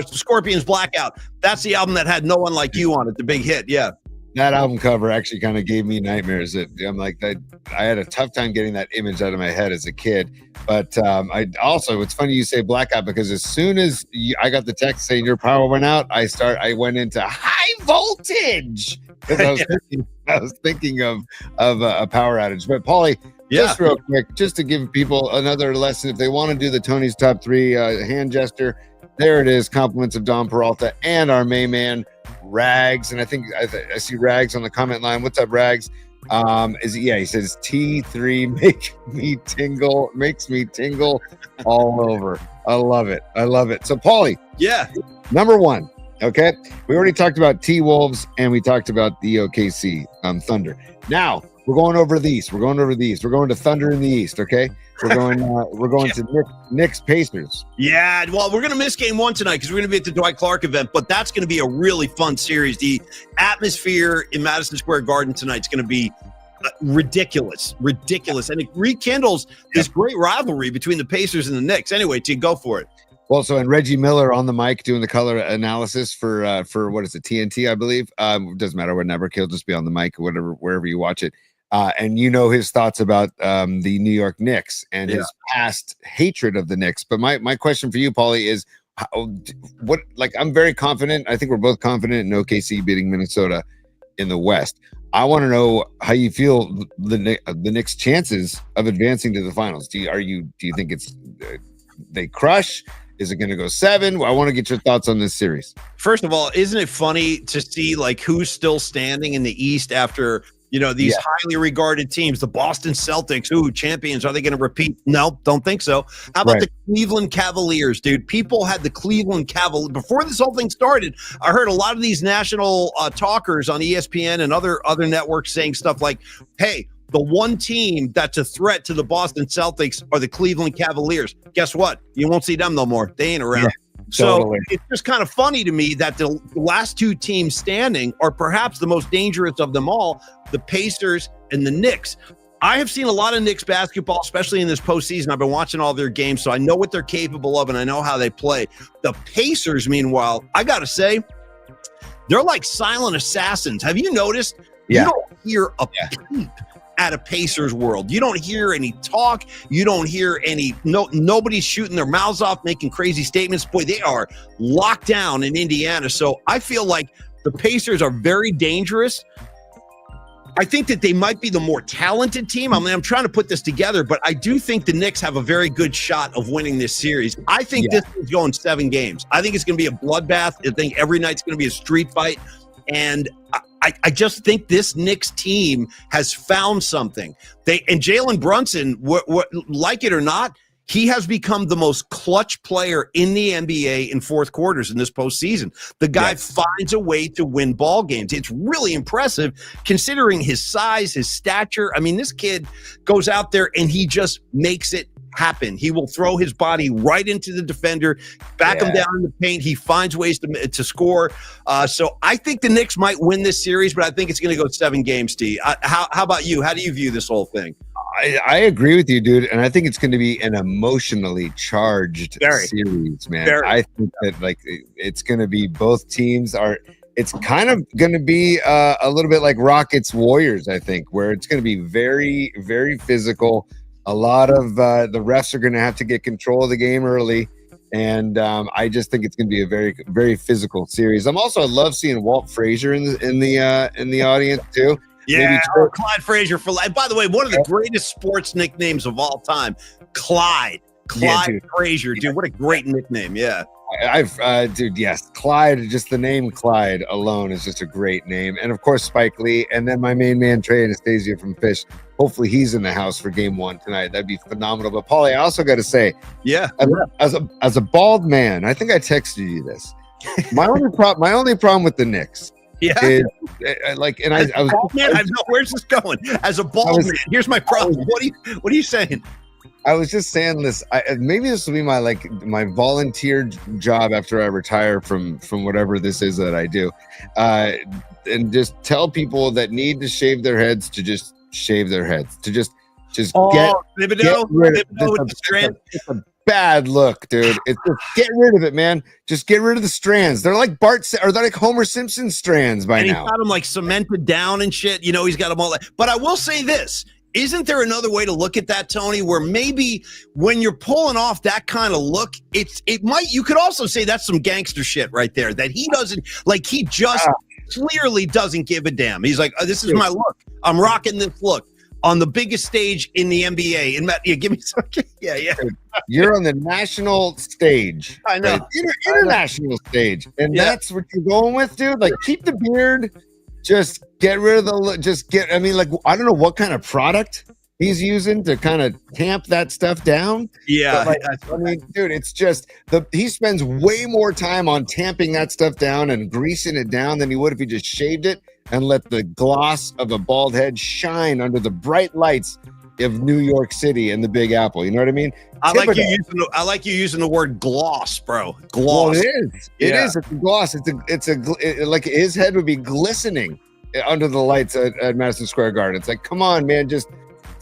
Scorpions Blackout. That's the album that had No One Like You on it, the big hit. Yeah. That album cover actually kind of gave me nightmares. I'm like, I had a tough time getting that image out of my head as a kid. But it's funny you say Blackout, because as soon as I got the text saying your power went out, I went into high voltage. Because I was thinking of a power outage. But Paulie, just real quick, just to give people another lesson, if they want to do the Tony's top 3 hand gesture, there it is. Compliments of Don Peralta and our main man, Rags. And I think I see Rags on the comment line. What's up, Rags? He says T3 makes me tingle all over. I love it. So Paulie, number 1. Okay, we already talked about T-Wolves and we talked about the OKC Thunder. Now we're going over these. We're going to Thunder in the East. Okay, we're going to Knicks Pacers. Yeah, well, we're going to miss game 1 tonight because we're going to be at the Dwight Clark event, but that's going to be a really fun series. The atmosphere in Madison Square Garden tonight is going to be ridiculous, and it rekindles this great rivalry between the Pacers and the Knicks. Anyway, T, go for it. Well, so and Reggie Miller on the mic doing the color analysis for what is it, TNT, I believe. Doesn't matter what network, he'll just be on the mic, wherever you watch it. And his thoughts about the New York Knicks and his past hatred of the Knicks. But my question for you, Paulie, is I'm very confident. I think we're both confident in OKC beating Minnesota in the West. I want to know how you feel the Knicks' chances of advancing to the finals. Do you think it's they crush? Is it going to go 7? I want to get your thoughts on this series. First of all, isn't it funny to see who's still standing in the East after these highly regarded teams? The Boston Celtics, champions? Are they going to repeat? No, don't think so. How about the Cleveland Cavaliers, dude? People had the Cleveland Cavaliers before this whole thing started. I heard a lot of these national talkers on ESPN and other networks saying stuff like, "Hey, the one team that's a threat to the Boston Celtics are the Cleveland Cavaliers." Guess what? You won't see them no more. They ain't around. Yeah, totally. So it's just kind of funny to me that the last 2 teams standing are perhaps the most dangerous of them all, the Pacers and the Knicks. I have seen a lot of Knicks basketball, especially in this postseason. I've been watching all their games, so I know what they're capable of and I know how they play. The Pacers, meanwhile, I got to say, they're like silent assassins. Have you noticed? Yeah. You don't hear a peep at a Pacers world. You don't hear any talk. You don't hear nobody's shooting their mouths off, making crazy statements. Boy, they are locked down in Indiana. So I feel like the Pacers are very dangerous. I think that they might be the more talented team. I mean, I'm trying to put this together, but I do think the Knicks have a very good shot of winning this series. I think this is going 7 games. I think it's going to be a bloodbath. I think every night's going to be a street fight. And I just think this Knicks team has found something. And Jalen Brunson, like it or not, he has become the most clutch player in the NBA in fourth quarters in this postseason. The guy finds a way to win ball games. It's really impressive considering his size, his stature. I mean, this kid goes out there and he just makes it happen. He will throw his body right into the defender, back him down in the paint. He finds ways to score. So I think the Knicks might win this series, but I think it's going to go 7 games, T. How about you? How do you view this whole thing? I agree with you, dude. And I think it's going to be an emotionally charged series, man. I think that it's going to be both teams it's kind of going to be a little bit like Rockets Warriors, I think, where it's going to be very, very physical. A lot of the refs are going to have to get control of the game early. And I just think it's going to be a very, very physical series. I love seeing Walt Frazier in the audience too. Yeah, Clyde Frazier for life. By the way, one of the greatest sports nicknames of all time, Clyde. Clyde Frazier, dude. What a great nickname. Yeah. Dude, yes. Clyde, just the name Clyde alone is just a great name. And of course, Spike Lee. And then my main man, Trey Anastasia from Fish. Hopefully he's in the house for game 1 tonight. That'd be phenomenal. But Paulie, I also got to say, as a bald man, I think I texted you this. My only problem with the Knicks. Yeah. Is, where's this going? As a bald man, here's my problem. What are you saying? I was just saying this. Maybe this will be my volunteer job after I retire from whatever this is that I do, and just tell people that need to shave their heads to just shave their heads, to just get rid of it's a bad look, dude. It's just get rid of it, man. Just get rid of the strands. They're like they're like Homer Simpson strands by now. He's got them like cemented down and shit. You know, he's got them all. But I will say this. Isn't there another way to look at that, Tony, where maybe when you're pulling off that kind of look, you could also say that's some gangster shit right there, that he doesn't, like, he just clearly doesn't give a damn. He's like, this is my look. I'm rocking this look on the biggest stage in the NBA. And Matt, give me some. Yeah. You're on the national stage. I know. Right? International stage. And that's what you're going with, dude? Like, keep the beard. Just get rid of I don't know what kind of product he's using to kind of tamp that stuff down. Yeah. Dude, it's just he spends way more time on tamping that stuff down and greasing it down than he would if he just shaved it and let the gloss of a bald head shine under the bright lights of New York City and the Big Apple. You know what I mean? I like you using the word gloss, bro. Gloss. Well, it is. It is. It's a gloss. Like his head would be glistening under the lights at Madison Square Garden. It's like, come on, man. Just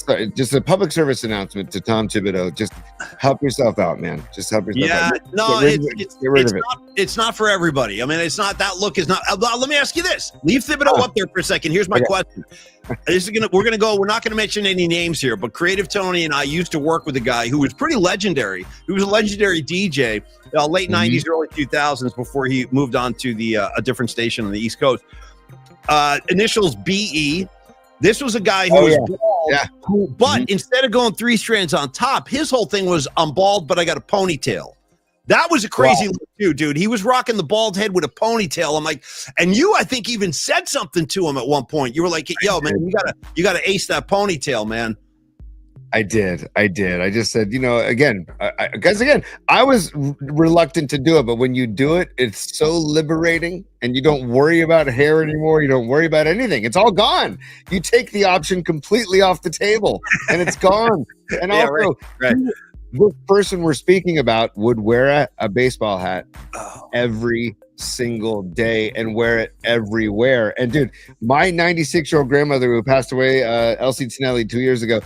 a public service announcement to Tom Thibodeau. Just help yourself out, man. Just help yourself out. No, it's not for everybody. I mean, it's not, that look is not. Let me ask you this. Leave Thibodeau up there for a second. Here's my question. We're not going to mention any names here, but Creative Tony and I used to work with a guy who was pretty legendary. He was a legendary DJ, late 90s, early 2000s, before he moved on to a different station on the East Coast. Initials BE. This was a guy who was bald, but instead of going 3 strands on top, his whole thing was, I'm bald, but I got a ponytail. That was a crazy look too, dude. He was rocking the bald head with a ponytail. I'm like, and you, I think, even said something to him at one point. You were like, yo, man, you gotta ace that ponytail, man. I did. I just said, again, I was reluctant to do it, but when you do it, it's so liberating, and you don't worry about hair anymore. You don't worry about anything. It's all gone. You take the option completely off the table, and it's gone. And also, right. This person we're speaking about would wear a baseball hat every single day and wear it everywhere. And dude, my 96-year-old grandmother who passed away, Elsie Tinelli, 2 years ago,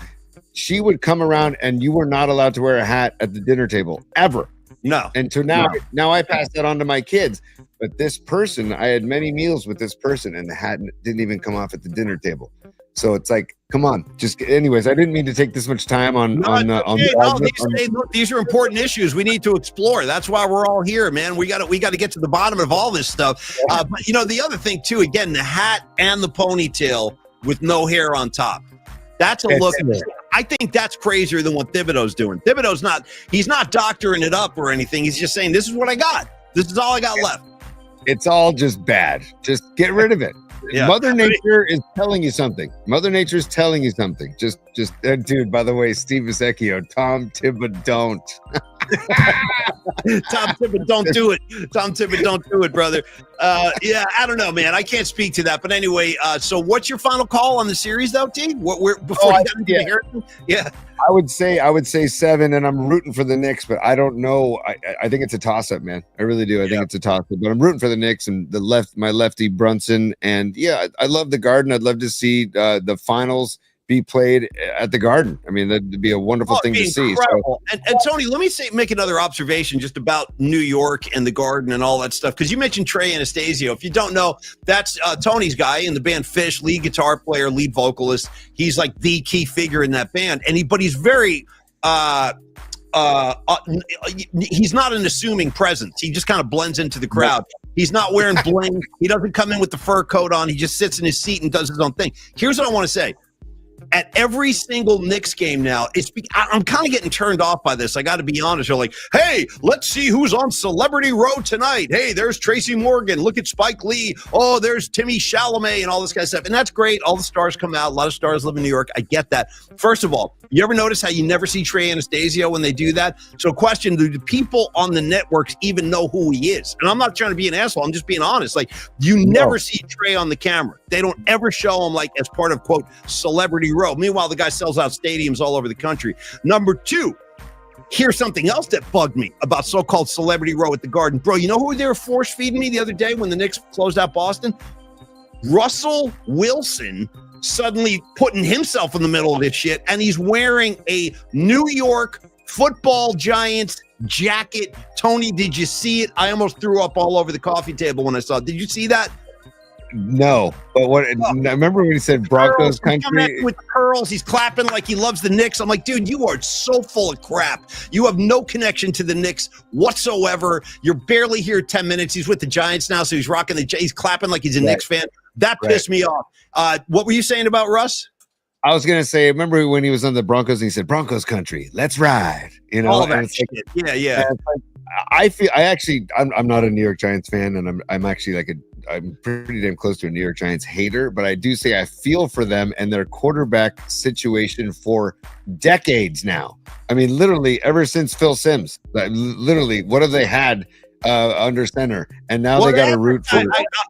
she would come around and you were not allowed to wear a hat at the dinner table ever. No. And so now I pass that on to my kids. But this person, I had many meals with this person and the hat didn't even come off at the dinner table. So it's like, come on. Anyways, I didn't mean to take this much time on these are important issues we need to explore. That's why we're all here, man. We got to get to the bottom of all this stuff. But the other thing too, again, the hat and the ponytail with no hair on top. That's a look. I think that's crazier than what Thibodeau's doing. He's not doctoring it up or anything. He's just saying, this is what I got. This is all I got left. It's all just bad. Just get rid of it. Yeah. Mother Nature is telling you something. Just dude, by the way, Steve Vecchio, Tom Thibodeau, don't. Tom Thibodeau, don't do it. Tom Thibodeau, don't do it, brother. I don't know, man. I can't speak to that. But anyway, so what's your final call on the series, though, T? I would say 7, and I'm rooting for the Knicks, but I don't know. I think it's a toss-up, man. I really do. I think it's a toss-up, but I'm rooting for the Knicks and my lefty Brunson. And I love the Garden. I'd love to see the finals be played at the Garden. I mean, that'd be a wonderful thing to see. So. And Tony, let me make another observation just about New York and the Garden and all that stuff, because you mentioned Trey Anastasio. If you don't know, that's Tony's guy in the band Fish, lead guitar player, lead vocalist. He's like the key figure in that band, but he's very he's not an assuming presence. He just kind of blends into the crowd. He's not wearing bling. He doesn't come in with the fur coat on. He just sits in his seat and does his own thing. Here's what I want to say. at every single Knicks game now. I'm kind of getting turned off by this. I got to be honest. They're like, hey, let's see who's on Celebrity Row tonight. Hey, there's Tracy Morgan. Look at Spike Lee. Oh, there's Timmy Chalamet and all this kind of stuff. And that's great. All the stars come out. A lot of stars live in New York. I get that. First of all, you ever notice how you never see Trey Anastasio when they do that? So question, do the people on the networks even know who he is? And I'm not trying to be an asshole. I'm just being honest. Like, you never see Trey on the camera. They don't ever show him like as part of, quote, Celebrity Row. Meanwhile, the guy sells out stadiums all over the country. Number two, here's something else that bugged me about so-called Celebrity Row at the Garden. Bro, you know who they were force feeding me the other day when the Knicks closed out Boston? Russell Wilson suddenly putting himself in the middle of this shit, and he's wearing a New York Football Giants jacket. Tony, did you see it? I almost threw up all over the coffee table when I saw it. Did you see that? No, but what? I remember when he said Broncos country with curls. He's clapping like he loves the Knicks. I'm like, dude, you are so full of crap. You have no connection to the Knicks whatsoever. You're barely here 10 minutes. He's with the Giants now, so he's rocking he's clapping like he's a Knicks fan. That pissed me off. What were you saying about Russ? I was gonna say, remember when he was on the Broncos and he said Broncos country, let's ride. You know, all that shit. Yeah. I'm not a New York Giants fan, and I'm actually I'm pretty damn close to a New York Giants hater, but I do say I feel for them and their quarterback situation for decades now. I mean, literally ever since Phil Simms. Literally, what have they had under center? And now they got to root for.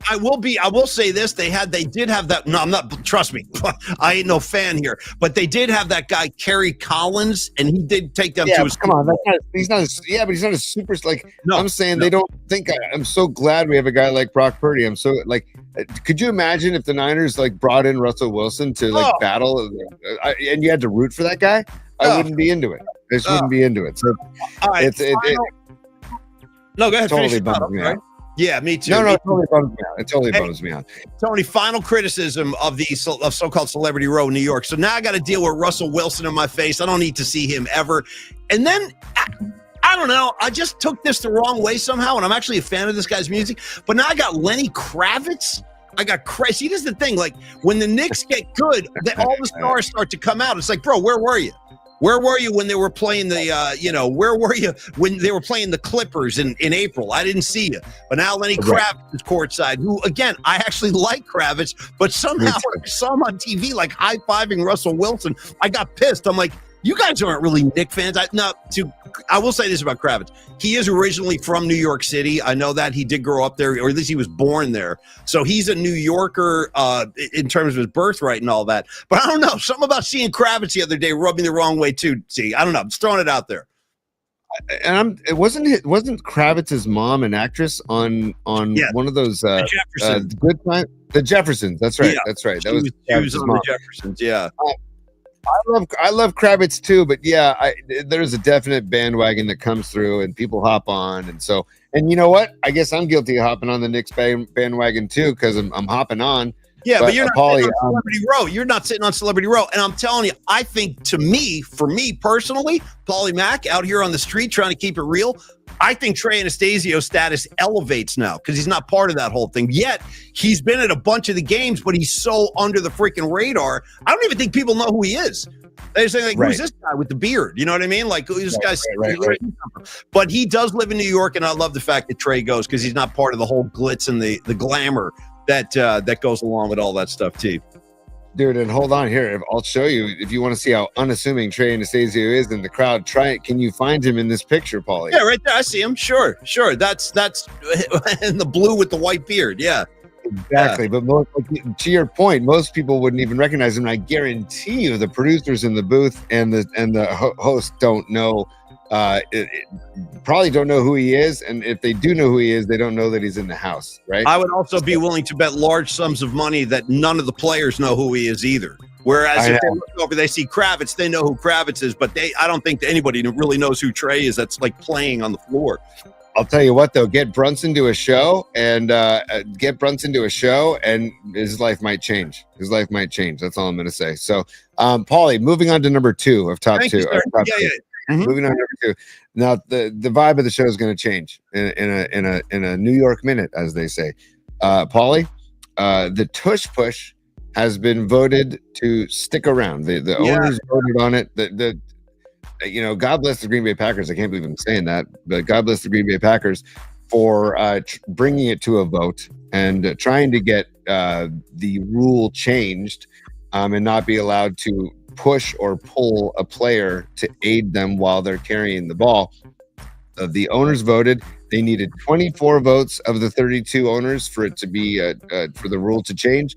I will say this: they did have that. No, I'm not. Trust me, I ain't no fan here, but they did have that guy Kerry Collins, and he did take them to his. Come on, he's not a super. Like, no, I'm saying they don't think. I'm so glad we have a guy like Brock Purdy. I'm so like. Could you imagine if the Niners brought in Russell Wilson to battle, and you had to root for that guy? I wouldn't be into it. I just wouldn't be into it. So right, no, go ahead. Totally bums me out. Yeah, me too. No, it totally bums me out. It totally bums me out. Tony, final criticism of so-called Celebrity Row in New York. So now I got to deal with Russell Wilson in my face. I don't need to see him ever. And then I don't know. I just took this the wrong way somehow, and I'm actually a fan of this guy's music. But now I got Lenny Kravitz. I got crazy. See, this is the thing. Like, when the Knicks get good, all the stars start to come out. It's like, bro, where were you? Where were you when they were playing where were you when they were playing the Clippers in April? I didn't see you. But now Lenny Kravitz is courtside, who, again, I actually like Kravitz, but somehow I saw him on TV, like, high-fiving Russell Wilson. I got pissed. I'm like, you guys aren't really Knicks fans. I will say this about Kravitz. He is originally from New York City. I know that. He did grow up there, or at least he was born there. So he's a New Yorker in terms of his birthright and all that. But I don't know. Something about seeing Kravitz the other day rubbed me the wrong way too. See, I don't know. I'm just throwing it out there. And wasn't Kravitz's mom an actress on one of those Good Time? The Jeffersons. That's right. Yeah. That's right. She was on the Jeffersons. Yeah. I love Kravitz too, but there's a definite bandwagon that comes through and people hop on, and you know what? I guess I'm guilty of hopping on the Knicks bandwagon too, because I'm hopping on. Yeah, but you're not sitting on Celebrity Row. You're not sitting on Celebrity Row, and I'm telling you, I think for me personally, Paulie Mack out here on the street trying to keep it real, I think Trey Anastasio's status elevates now because he's not part of that whole thing. Yet, he's been at a bunch of the games, but he's so under the freaking radar. I don't even think people know who he is. They say, like, who's this guy with the beard? You know what I mean? Like, who's this guy? Right. But he does live in New York, and I love the fact that Trey goes because he's not part of the whole glitz and the glamour that goes along with all that stuff, too. Dude, and hold on here. I'll show you if you want to see how unassuming Trey Anastasio is in the crowd. Try it. Can you find him in this picture, Paulie? Yeah, right there. I see him. Sure. That's in the blue with the white beard. Yeah, exactly. Yeah. But to your point, most people wouldn't even recognize him. And I guarantee you, the producers in the booth and the host don't know. Probably don't know who he is, and if they do know who he is, they don't know that he's in the house, right? I would also be willing to bet large sums of money that none of the players know who he is either. Whereas if they look over, they see Kravitz, they know who Kravitz is, but I don't think that anybody really knows who Trey is that's like playing on the floor. I'll tell you what, though, get Brunson to a show, and his life might change. His life might change. That's all I'm going to say. So, Paulie, moving on to number 2 of top two. Mm-hmm. Moving on to number 2. Now, the vibe of the show is going to change in a New York minute, as they say. Paulie, the tush push has been voted to stick around. The owners voted on it. God bless the Green Bay Packers. I can't believe I'm saying that, but God bless the Green Bay Packers for bringing it to a vote and trying to get the rule changed and not be allowed to push or pull a player to aid them while they're carrying the ball. The owners voted. They needed 24 votes of the 32 owners for it to be for the rule to change,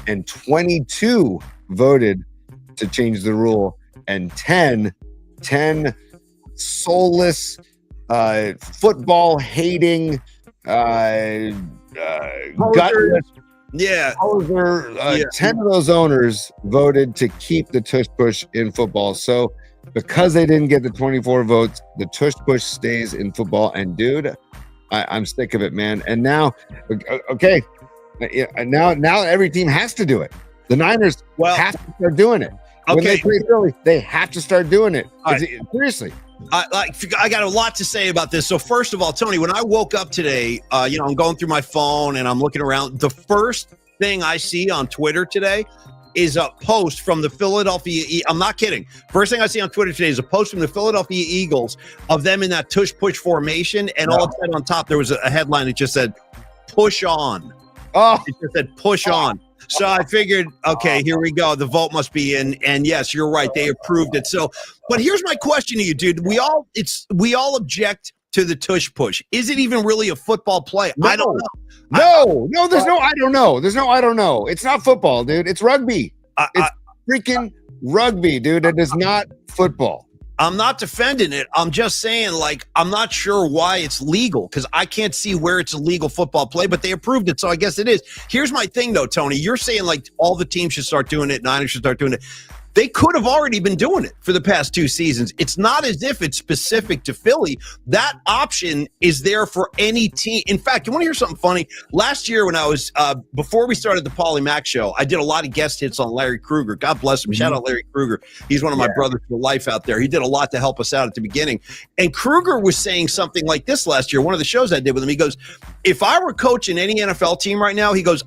and 22 voted to change the rule, and 10 soulless, football hating, gutless. Yeah. 10 of those owners voted to keep the tush push in football. So because they didn't get the 24 votes, the tush push stays in football. And dude, I'm sick of it, man. And now, okay, now every team has to do it. The Niners have to start doing it. When they play Philly, they have to start doing it. Seriously. I got a lot to say about this. So first of all, Tony, when I woke up today, I'm going through my phone and I'm looking around. The first thing I see on Twitter today is a post from the Philadelphia. I'm not kidding. First thing I see on Twitter today is a post from the Philadelphia Eagles of them in that tush push formation, and all it said on top there was a headline that just said "push on." Oh, it just said "push on." So I figured, okay, here we go. The vote must be in, and yes, you're right. They approved it. So, but here's my question to you, dude. We all object to the tush push. Is it even really a football play? No. I don't know. No, there's no I don't know. There's no I don't know. It's not football, dude. It's rugby. It's freaking rugby, dude. It is not football. I'm not defending it. I'm just saying, I'm not sure why it's legal because I can't see where it's a legal football play, but they approved it, so I guess it is. Here's my thing, though, Tony. You're saying, all the teams should start doing it, Niners should start doing it. They could have already been doing it for the past 2 seasons. It's not as if it's specific to Philly. That option is there for any team. In fact, you want to hear something funny? Last year when I was, before we started the Paulie Mac show, I did a lot of guest hits on Larry Krueger. God bless him. Shout out Larry Krueger. He's one of my brothers for life out there. He did a lot to help us out at the beginning. And Krueger was saying something like this last year, one of the shows I did with him. He goes, if I were coaching any NFL team right now, he goes,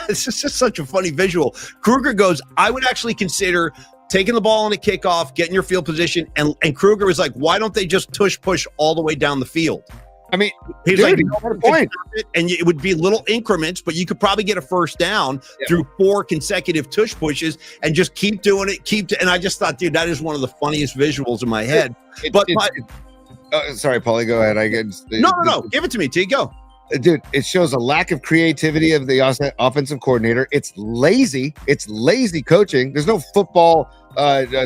this is just such a funny visual. Krueger goes, I would actually consider taking the ball on a kickoff, getting your field position, and Krueger was like, why don't they just tush push all the way down the field? I mean, he's dude, like, what a point. And it would be little increments, but you could probably get a first down through 4 consecutive tush pushes and just keep doing it. And I just thought, dude, that is one of the funniest visuals in my head. Sorry, Paulie, go ahead. No. Give it to me. T, go. Dude, it shows a lack of creativity of the offensive coordinator. It's lazy. It's lazy coaching. There's no football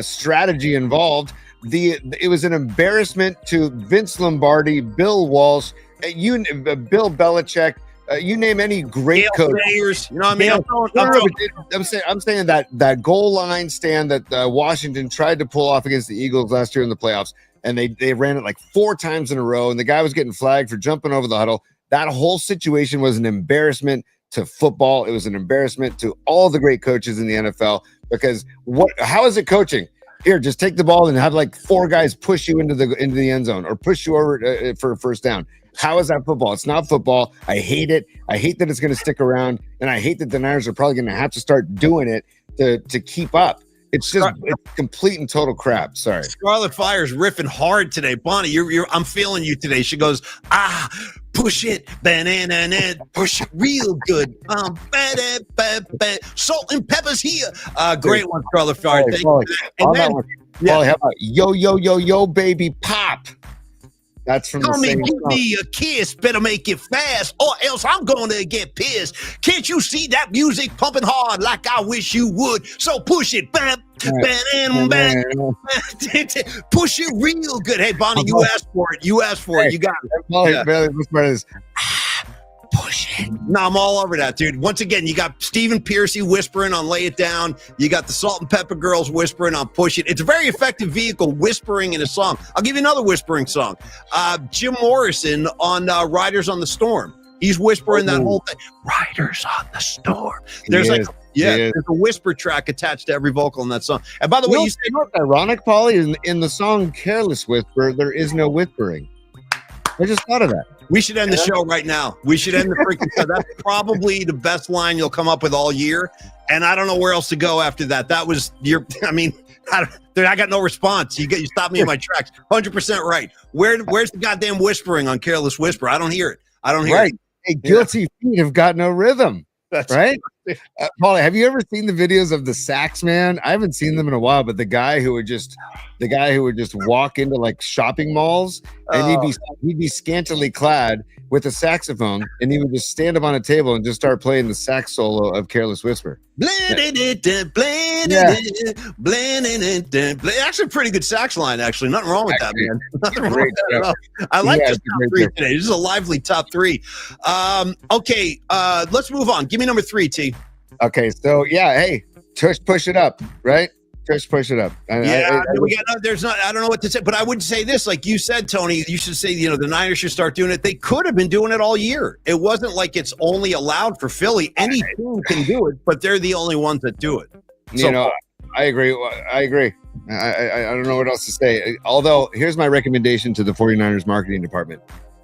strategy involved. It was an embarrassment to Vince Lombardi, Bill Walsh, Bill Belichick. You name any great coach. Players, you know what I mean? I'm saying that goal line stand that Washington tried to pull off against the Eagles last year in the playoffs, and they ran it 4 times in a row, and the guy was getting flagged for jumping over the huddle. That whole situation was an embarrassment to football. It was an embarrassment to all the great coaches in the NFL because how is it coaching? Here, just take the ball and have 4 guys push you into the end zone or push you over for a first down. How is that football? It's not football. I hate it. I hate that it's going to stick around, and I hate that the Niners are probably going to have to start doing it to keep up. It's complete and total crap. Sorry. Scarlet Fire's riffing hard today. Bonnie, I'm feeling you today. She goes, push it, banana, push it real good. Salt and peppers here. Great one, Scarlet Fire. Thank you. And then, how about yo, baby, pop? That's from Come the same and give song. me a kiss. Better make it fast, or else I'm going to get pissed. Can't you see that music pumping hard like I wish you would? So push it, bam, bam, bam. Push it real good. Hey, Bonnie, you asked for it. You asked for it. You got it. Push it. No, I'm all over that, dude. Once again, you got Stephen Piercy whispering on Lay It Down. You got the Salt and Pepper Girls whispering on Push It. It's a very effective vehicle whispering in a song. I'll give you another whispering song. Jim Morrison on Riders on the Storm. He's whispering that whole thing. Riders on the Storm. There's there's a whisper track attached to every vocal in that song. And by the way, you say what's ironic, Paulie? In the song Careless Whisper, there is no whispering. I just thought of that. We should end the show right now. We should end the freaking show. That's probably the best line you'll come up with all year. And I don't know where else to go after that. That was I got no response. You stopped me in my tracks. 100% right. Where's the goddamn whispering on Careless Whisper? I don't hear it. Right. Hey, guilty feet have got no rhythm. That's right. Paulie, have you ever seen the videos of the sax man? I haven't seen them in a while, but the guy who would just walk into like shopping malls and he'd be scantily clad with a saxophone and he would just stand up on a table and just start playing the sax solo of Careless Whisper. Actually, a pretty good sax line. Actually, nothing wrong with that, man. Nothing wrong with that at all. I like this top three today. This is a lively top three. Okay, let's move on. Give me number 3, T. Okay, so hey, Tush, push it up, right? Tush, push it up. I don't know what to say, but I would say this, like you said, Tony, you should say, the Niners should start doing it. They could have been doing it all year. It wasn't like it's only allowed for Philly. Any team can do it, but they're the only ones that do it. I agree. I don't know what else to say. Although, here's my recommendation to the 49ers marketing department.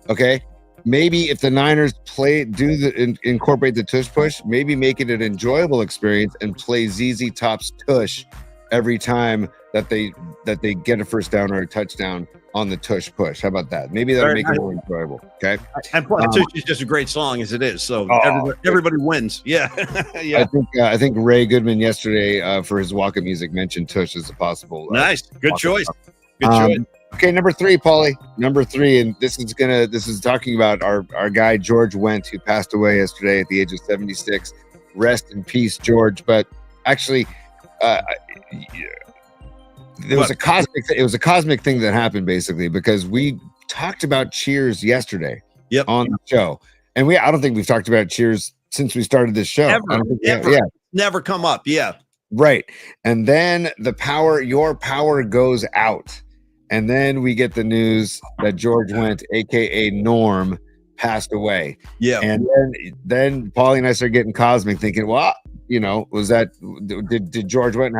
Okay? Maybe if the Niners incorporate the tush push, maybe make it an enjoyable experience and play ZZ Top's tush every time that they get a first down or a touchdown on the tush push. How about that? Maybe that'll make it more enjoyable. Okay. And plus, tush is just a great song as it is. So everybody wins. Yeah. Yeah. I think Ray Goodman yesterday for his walk-up music mentioned tush as a possible. Nice. Good choice. Good choice. Okay, number 3, Paulie. Number 3, and this is talking about our guy George Wendt, who passed away yesterday at the age of 76. Rest in peace, George. But actually, it was a cosmic thing that happened basically because we talked about Cheers yesterday on the show, and I don't think we've talked about Cheers since we started this show. Never come up. Yeah, right. And then your power goes out. And then we get the news that George Wendt, aka Norm, passed away. Yeah. And then Paulie and I started getting cosmic, thinking, well, was that did George Wendt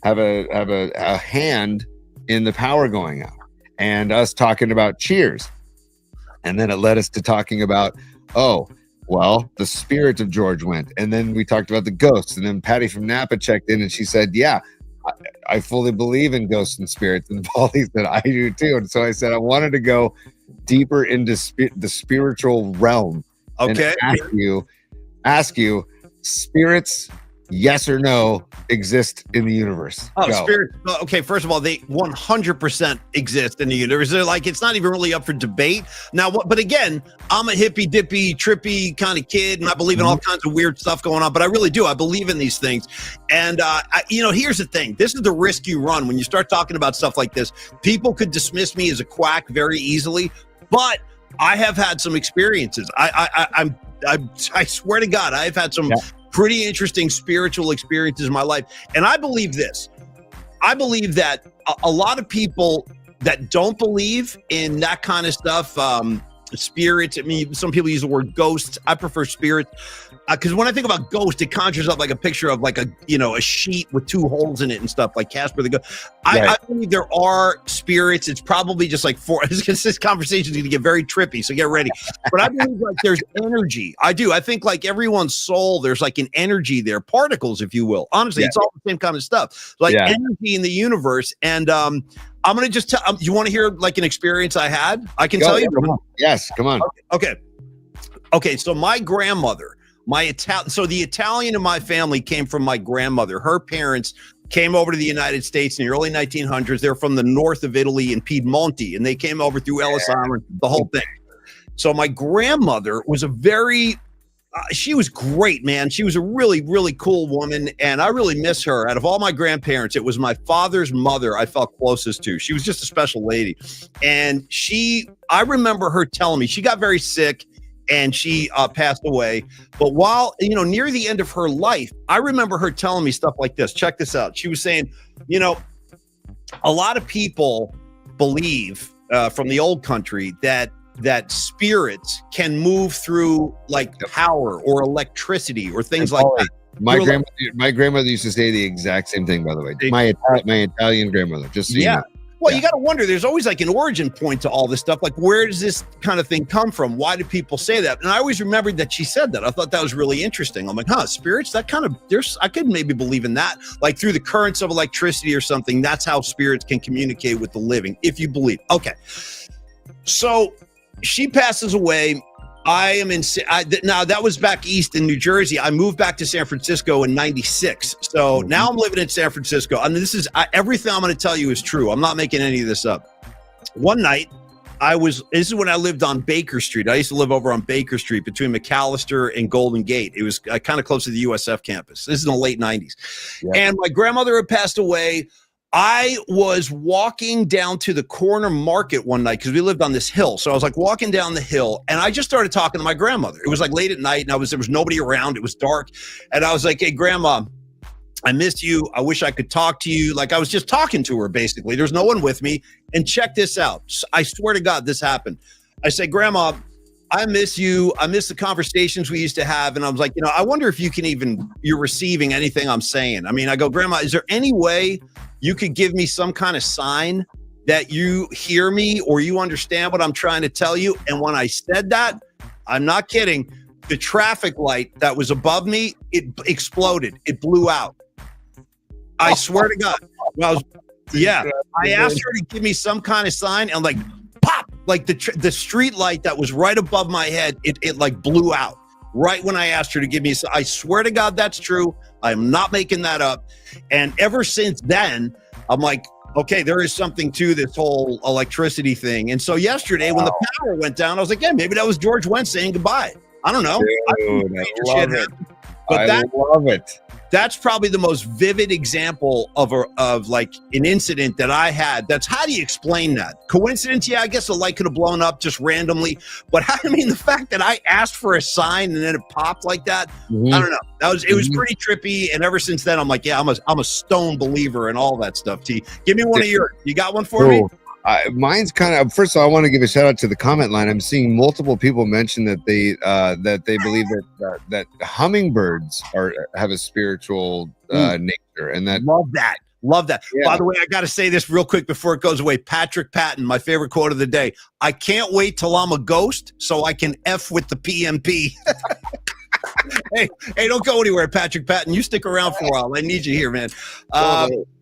have a hand in the power going out? And us talking about Cheers. And then it led us to talking about, the spirit of George Wendt. And then we talked about the ghosts. And then Patty from Napa checked in and she said, yeah, I fully believe in ghosts and spirits. And Paulie said, I do too. And so I said, I wanted to go deeper into the spiritual realm. Okay. And ask you, spirits, yes or no, exist in the universe? Spirits. Okay, first of all, they 100% exist in the universe. They're like, it's not even really up for debate. Now, but again, I'm a hippy dippy, trippy kind of kid, and I believe in all kinds of weird stuff going on, but I really do. I believe in these things. And, here's the thing. This is the risk you run when you start talking about stuff like this. People could dismiss me as a quack very easily, but I have had some experiences. I swear to God, I've had some pretty interesting spiritual experiences in my life. And I believe this. I believe that a lot of people that don't believe in that kind of stuff, spirits, I mean, some people use the word ghosts. I prefer spirits. Because when I think about ghost, it conjures up like a picture of like a sheet with 2 holes in it and stuff like Casper the Ghost. I believe there are spirits. It's probably just like this conversation is going to get very trippy, so get ready. But I believe like there's energy. I do. I think like everyone's soul, there's like an energy there, particles, if you will. Honestly, it's all the same kind of stuff. Like energy in the universe. And I'm going to just tell you want to hear like an experience I had? I can tell you. Come on. Yes, come on. Okay. So my grandmother, the Italian in my family came from my grandmother. Her parents came over to the United States in the early 1900s. They're from the north of Italy in Piedmonte, and they came over through Ellis Island, the whole thing. So my grandmother was she was great, man. She was a really, really cool woman, and I really miss her. Out of all my grandparents, it was my father's mother I felt closest to. She was just a special lady. And I remember her telling me, she got very sick, and she passed away. But while, near the end of her life, I remember her telling me stuff like this. Check this out. She was saying, a lot of people believe from the old country that spirits can move through like power or electricity or things like that. My grandmother used to say the exact same thing, by the way. My Italian grandmother, just so you know. Well, you got to wonder, there's always like an origin point to all this stuff. Like, where does this kind of thing come from? Why do people say that? And I always remembered that she said that. I thought that was really interesting. I'm like, spirits, that kind of, I could maybe believe in that. Like through the currents of electricity or something, that's how spirits can communicate with the living, if you believe. Okay. So she passes away. I am in, now that was back east in New Jersey. I moved back to San Francisco in 96. So now I'm living in San Francisco. I mean, this is, everything I'm going to tell you is true. I'm not making any of this up. One night, this is when I lived on Baker Street. I used to live over on Baker Street between McAllister and Golden Gate. It was kind of close to the USF campus. This is in the late 90s. Yeah. And my grandmother had passed away. I was walking down to the corner market one night because we lived on this hill. So I was like walking down the hill and I just started talking to my grandmother. It was like late at night and there was nobody around. It was dark. And I was like, hey, Grandma, I missed you. I wish I could talk to you. Like I was just talking to her basically. There's no one with me. And check this out. I swear to God, this happened. I said, Grandma, I miss you. I miss the conversations we used to have. And I was like, I wonder if you're receiving anything I'm saying. I mean, I go, Grandma, is there any way you could give me some kind of sign that you hear me or you understand what I'm trying to tell you? And when I said that, I'm not kidding, the traffic light that was above me, it exploded. It blew out. I swear to God. Well, I asked her to give me some kind of sign and like pop, like the street light that was right above my head, it like blew out right when I asked her to give me. I swear to God, that's true. I'm not making that up. And ever since then, I'm like, okay, there is something to this whole electricity thing. And so yesterday when the power went down, I was like, yeah, maybe that was George Wendt saying goodbye. I don't know. Dude, I love it. But I love it. That's probably the most vivid example of like an incident that I had. That's, how do you explain that? Coincidence? Yeah, I guess the light could have blown up just randomly. But the fact that I asked for a sign and then it popped like that, I don't know. It was pretty trippy. And ever since then, I'm like, yeah, I'm a stone believer in all that stuff. T, give me one of yours. You got one for me? Mine's kind of, first of all, I want to give a shout out to the comment line. I'm seeing multiple people mention that they believe that hummingbirds have a spiritual nature, and that love that. Yeah. By the way, I got to say this real quick before it goes away. Patrick Patton, my favorite quote of the day: "I can't wait till I'm a ghost so I can F with the PMP." Hey, don't go anywhere, Patrick Patton. You stick around for a while. I need you here, man.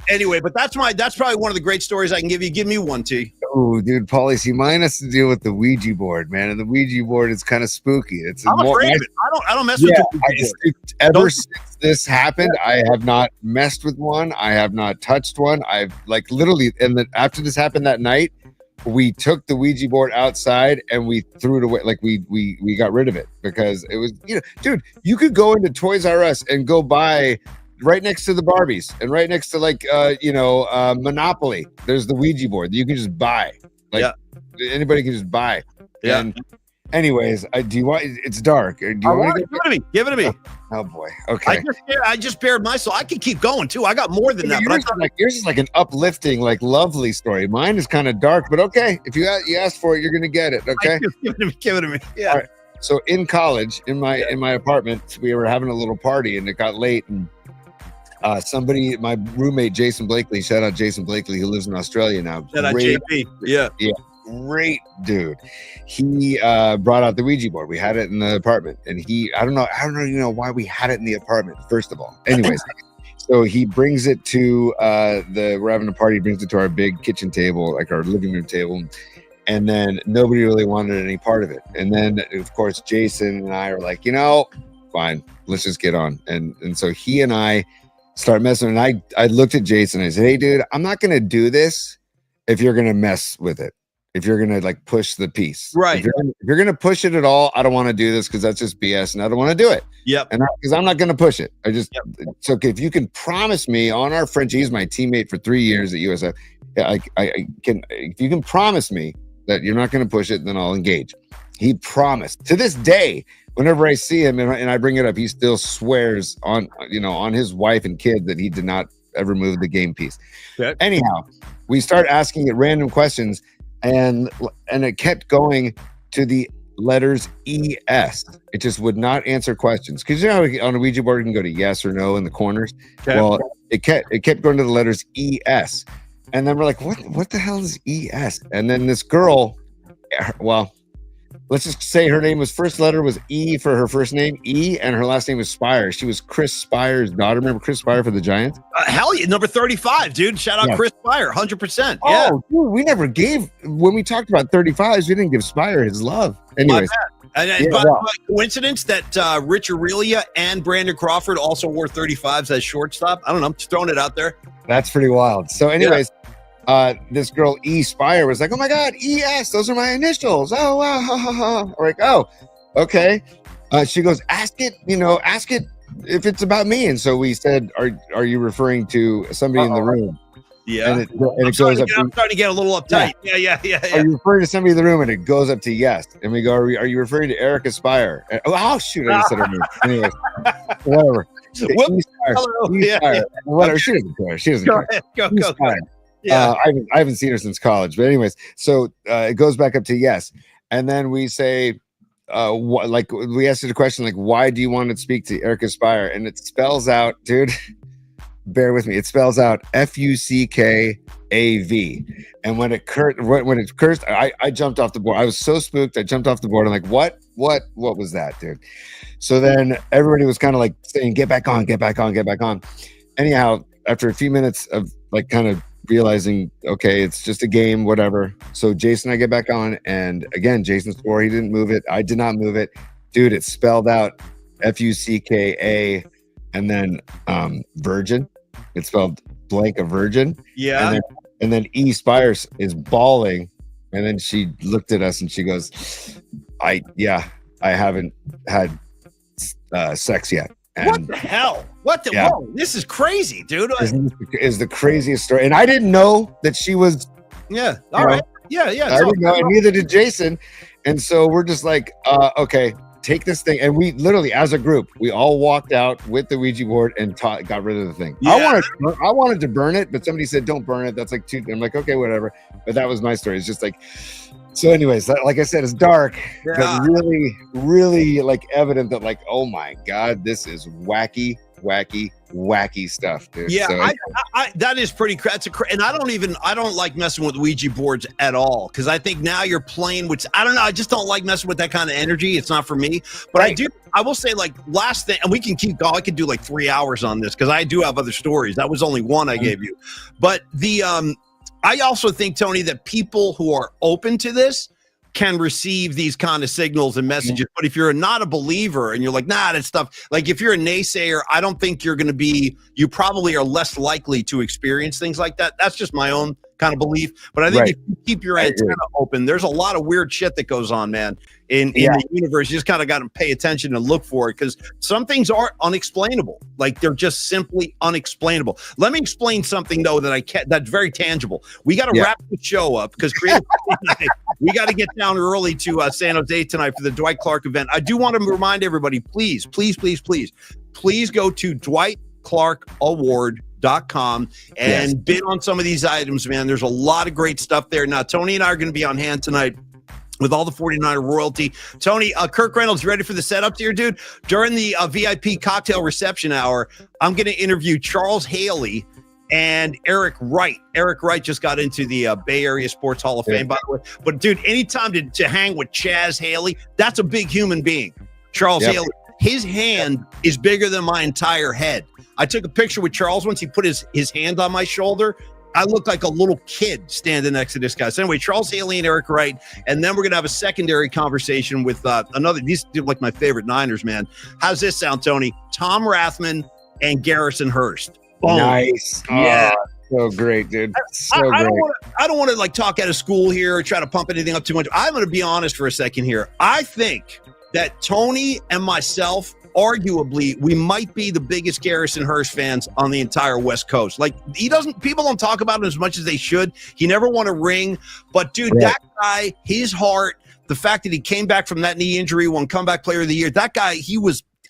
Anyway, but that's probably one of the great stories I can give you. Give me one, T. Oh, dude, Paulie, see, mine has to deal with the Ouija board, man. And the Ouija board is kind of spooky. I'm afraid of it. I don't mess with the Ouija board. Ever since this happened, I have not messed with one. I have not touched one. I've like literally, and then after this happened that night, we took the Ouija board outside and we threw it away. Like we got rid of it because it was, dude, you could go into Toys R Us and go buy right next to the Barbies and right next to like, Monopoly. There's the Ouija board that you can just buy. Like anybody can just buy. Yeah. And anyways, do you want, it's dark. Do you want to give it to me? Oh boy. Okay. I just bared my soul. I could keep going too. I got more than that. Yours is like an uplifting, like lovely story. Mine is kind of dark, but okay. If you asked for it, you're gonna get it. Okay. Give it to me. Yeah. All right. So in college, in my apartment, we were having a little party and it got late, and my roommate Jason Blakely, shout out Jason Blakely, who lives in Australia now. Shout out JP. Yeah. Great dude. He brought out the Ouija board. We had it in the apartment, and I don't know why we had it in the apartment, first of all. Anyways, so he brings it to we're having a party, he brings it to our big kitchen table, like our living room table, and then nobody really wanted any part of it. And then of course Jason and I are like, fine, let's just get on. And so he and I start messing, and I looked at Jason and I said, hey dude, I'm not gonna do this if you're gonna mess with it. If you're going to like push the piece, right? If you're going to push it at all, I don't want to do this because that's just BS, and I don't want to do it. Yep. And because I'm not going to push it, it's okay. If you can promise me on our friendship, he's my teammate for 3 years at USF. I can. If you can promise me that you're not going to push it, then I'll engage. He promised. To this day, whenever I see him and I bring it up, he still swears on his wife and kid that he did not ever move the game piece. Okay. Anyhow, we start asking it random questions. And it kept going to the letters ES. It just would not answer questions. Because on a Ouija board, you can go to yes or no in the corners. Okay. Well, it kept going to the letters ES. And then we're like, what the hell is ES? And then this girl, well, let's just say her name was first letter was E for her first name, E, and her last name was Spire. She was Chris Spire's daughter. Remember Chris Spire for the Giants? Hell yeah, number 35, dude. Shout out Chris Spire, 100%. Oh, Yeah. dude, we never gave, when we talked about 35s, we didn't give Spire his love. Anyways. And by coincidence that Rich Aurelia and Brandon Crawford also wore 35s as shortstop. I don't know. I'm just throwing it out there. That's pretty wild. So anyways, this girl E Spire was like, oh my God, ES, those are my initials. Oh, wow. Ha, ha, ha. We're like, oh, okay. She goes, ask it if it's about me. And so we said, are you referring to somebody in the room? Yeah. And it goes up. I'm starting to get a little uptight. Yeah. Are you referring to somebody in the room? And it goes up to yes. And we go, are you referring to Erica Spire? And, oh, shoot. I just said her name. Anyways, whatever. Whatever. She doesn't care. She doesn't care. Go. Yeah. I haven't seen her since college. But anyways, so it goes back up to yes. And then we say, like we asked her the question, like, why do you want to speak to Erica Spire? And it spells out, dude. Bear with me. It spells out FUCKAV. And when it cursed, I jumped off the board. I was so spooked. I jumped off the board. I'm like, what was that, dude? So then everybody was kind of like saying, get back on. Anyhow, after a few minutes of like kind of realizing, okay, it's just a game, whatever. So Jason and I get back on. And again, Jason swore he didn't move it. I did not move it. Dude, it spelled out FUCKA and then virgin. It's spelled blank a virgin. Yeah. And then E Spires is bawling. And then she looked at us and she goes, I haven't had sex yet. And what the hell? Whoa, this is crazy, dude. Is the craziest story. And I didn't know that she was. Yeah. All right. Yeah. I didn't know, and neither did Jason. And so we're just like, okay, take this thing. And we literally, as a group, we all walked out with the Ouija board and got rid of the thing. Yeah. I wanted to burn it, but somebody said, don't burn it. That's like too. I'm like, okay, whatever. But that was my story. It's just like, so anyways, like I said, it's dark, but really, really like evident that like, oh my God, this is wacky stuff, dude. Yeah, so, I that is pretty. And I don't like messing with Ouija boards at all because I think now you're playing with. I don't know. I just don't like messing with that kind of energy. It's not for me. But right. I will say like last thing, and we can keep going. I could do like 3 hours on this because I do have other stories. That was only one I gave you, but I also think, Tony, that people who are open to this can receive these kind of signals and messages. But if you're not a believer and you're like, nah, that stuff, like if you're a naysayer, I don't think you probably are less likely to experience things like that. That's just my own kind of belief. But I think if you keep your antenna open, there's a lot of weird shit that goes on, man, in the universe. You just kind of got to pay attention and look for it because some things are unexplainable. Like they're just simply unexplainable. Let me explain something though that's very tangible. We got to wrap the show up because we got to get down early to San Jose tonight for the Dwight Clark event. I do want to remind everybody, please go to DwightClarkAward.com and bid on some of these items, man. There's a lot of great stuff there. Now, Tony and I are going to be on hand tonight with all the 49er royalty. Tony, Kirk Reynolds, ready for the setup here, dude? During the VIP cocktail reception hour, I'm going to interview Charles Haley and Eric Wright. Eric Wright just got into the Bay Area Sports Hall of Fame, by the way. But, dude, anytime to hang with Chaz Haley, that's a big human being. Charles Haley, his hand is bigger than my entire head. I took a picture with Charles once. He put his hand on my shoulder. I look like a little kid standing next to this guy. So anyway, Charles Haley and Eric Wright. And then we're going to have a secondary conversation with these are like my favorite Niners, man. How's this sound, Tony? Tom Rathman and Garrison Hurst. Boom. Nice. Yeah. So great, dude. So I great. don't want to like talk out of school here or try to pump anything up too much. I'm going to be honest for a second here. I think that Tony and myself, arguably, we might be the biggest Garrison Hurst fans on the entire West Coast. Like people don't talk about him as much as they should. He never won a ring, but dude, that guy, his heart, the fact that he came back from that knee injury, won comeback player of the year, that guy,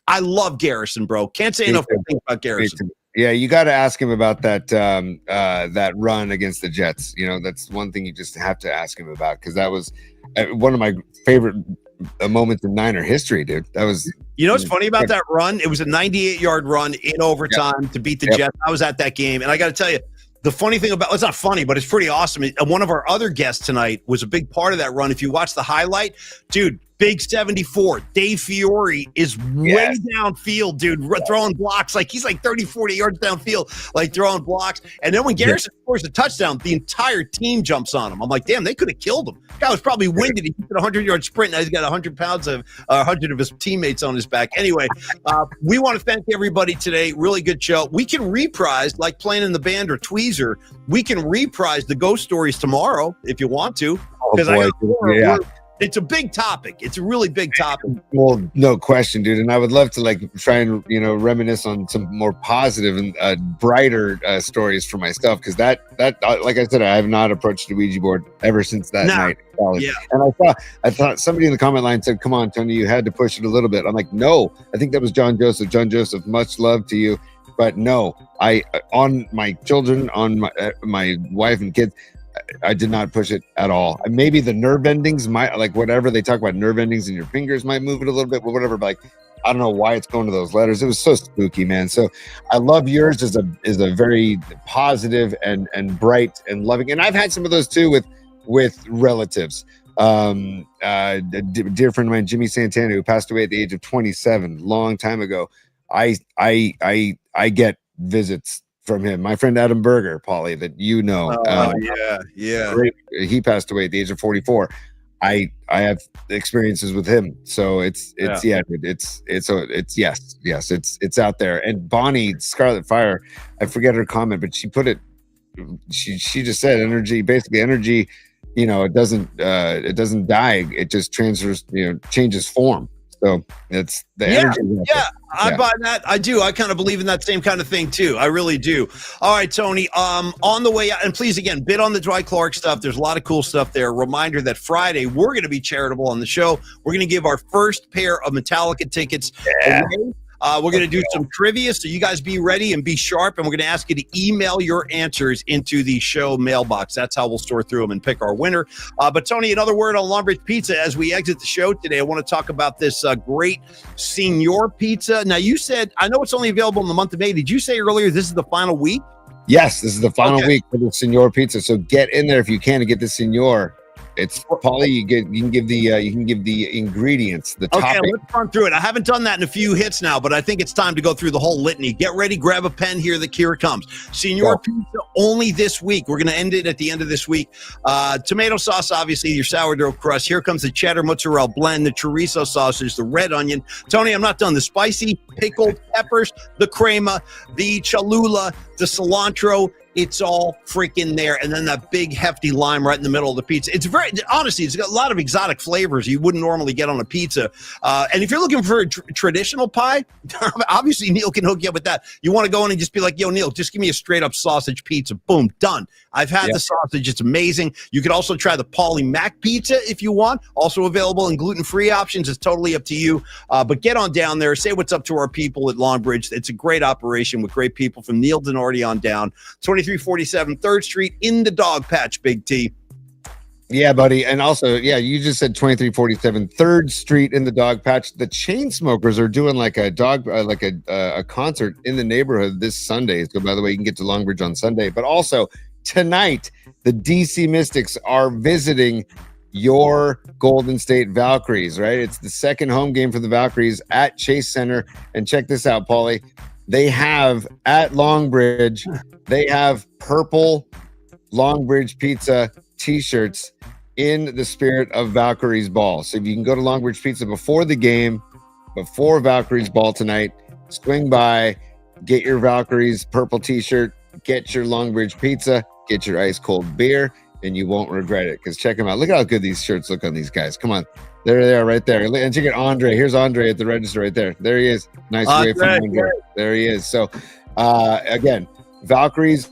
I love Garrison, bro. Can't say enough things about Garrison. Yeah, you got to ask him about that run against the Jets. You know, that's one thing you just have to ask him about because that was one of my favorite moments in Niner history, dude. That was. You know what's funny about that run? It was a 98-yard run in overtime to beat the Jets. I was at that game, and I got to tell you, The funny thing about it's not funny, but it's pretty awesome. One of our other guests tonight was a big part of that run. If you watch the highlight, dude, big 74, Dave Fiore is way downfield, dude, throwing blocks. Like he's like 30, 40 yards downfield, like throwing blocks. And then when Garrison scores a touchdown, the entire team jumps on him. I'm like, damn, they could have killed him. Guy was probably winded. He did a 100-yard sprint. Now he's got 100 pounds of 100 of his teammates on his back. Anyway, we want to thank everybody today. Really good show. We can reprise, like playing in the band or Tweezer, we can reprise the ghost stories tomorrow if you want to. Because it's a big topic. It's a really big topic. Well, no question, dude. And I would love to try and reminisce on some more positive and brighter stories for myself, because that like I said, I have not approached the Ouija board ever since that night. Yeah. And I thought somebody in the comment line said, "Come on, Tony, you had to push it a little bit." I'm like, no. I think that was John Joseph. John Joseph, much love to you, but no. On my children, on my wife and kids, I did not push it at all. Maybe the nerve endings might, whatever they talk about, nerve endings in your fingers might move it a little bit, but whatever. But I don't know why it's going to those letters. It was so spooky, man. So I love yours as a very positive and bright and loving. And I've had some of those too with relatives. A dear friend of mine, Jimmy Santana, who passed away at the age of 27, long time ago. I get visits from him. My friend Adam Berger, Paulie, that he passed away at the age of 44. I have experiences with him, so it's out there. And Bonnie Scarlet Fire, I forget her comment, but she put it. She just said energy. Basically, energy. It doesn't die. It just transfers. Changes form. So it's the energy. I buy that. I do. I kind of believe in that same kind of thing too. I really do. All right, Tony. On the way out, and please again, bid on the Dwight Clark stuff. There's a lot of cool stuff there. Reminder that Friday we're going to be charitable on the show. We're going to give our first pair of Metallica tickets away. We're going to do some trivia, so you guys be ready and be sharp, and we're going to ask you to email your answers into the show mailbox. That's how we'll sort through them and pick our winner. But, Tony, another word on Longbridge Pizza. As we exit the show today, I want to talk about this great Signor Pizza. Now, you said, I know it's only available in the month of May. Did you say earlier this is the final week? Yes, this is the final week for the Signor Pizza, so get in there if you can to get the Signor. It's Paulie. You can give the ingredients, the topping. Okay, let's run through it. I haven't done that in a few hits now, but I think it's time to go through the whole litany. Get ready, grab a pen here. Here it comes. Signor Pizza only this week. We're going to end it at the end of this week. Tomato sauce, obviously, your sourdough crust. Here comes the cheddar mozzarella blend, the chorizo sausage, the red onion. Tony, I'm not done. The spicy pickled peppers, the crema, the cholula, the cilantro. It's all freaking there. And then that big hefty lime right in the middle of the pizza. It's honestly, it's got a lot of exotic flavors you wouldn't normally get on a pizza. And if you're looking for a traditional pie, obviously Neil can hook you up with that. You want to go in and just be like, yo, Neil, just give me a straight up sausage pizza. Boom, done. I've had the sausage. It's amazing. You could also try the Paulie Mac pizza if you want. Also available in gluten-free options. It's totally up to you. But get on down there. Say what's up to our people at Longbridge. It's a great operation with great people from Neil Denardi on down. 2347 3rd Street in the Dog Patch, Big T. Yeah, buddy. And also, you just said 2347 3rd Street in the Dog Patch. The Chainsmokers are doing like a concert in the neighborhood this Sunday. So, by the way, you can get to Longbridge on Sunday. But also, tonight, the DC Mystics are visiting your Golden State Valkyries, right? It's the second home game for the Valkyries at Chase Center. And check this out, Paulie. They have at Longbridge, they have purple Longbridge Pizza t-shirts in the spirit of Valkyrie's Ball. So if you can go to Longbridge Pizza before the game, before Valkyrie's Ball tonight, swing by, get your Valkyrie's purple t-shirt, get your Longbridge Pizza, get your ice cold beer, and you won't regret it. Because check them out. Look how good these shirts look on these guys. Come on. There they are right there. And check out Andre. Here's Andre at the register right there. There he is. Nice way from Andre. There he is. So, again, Valkyries,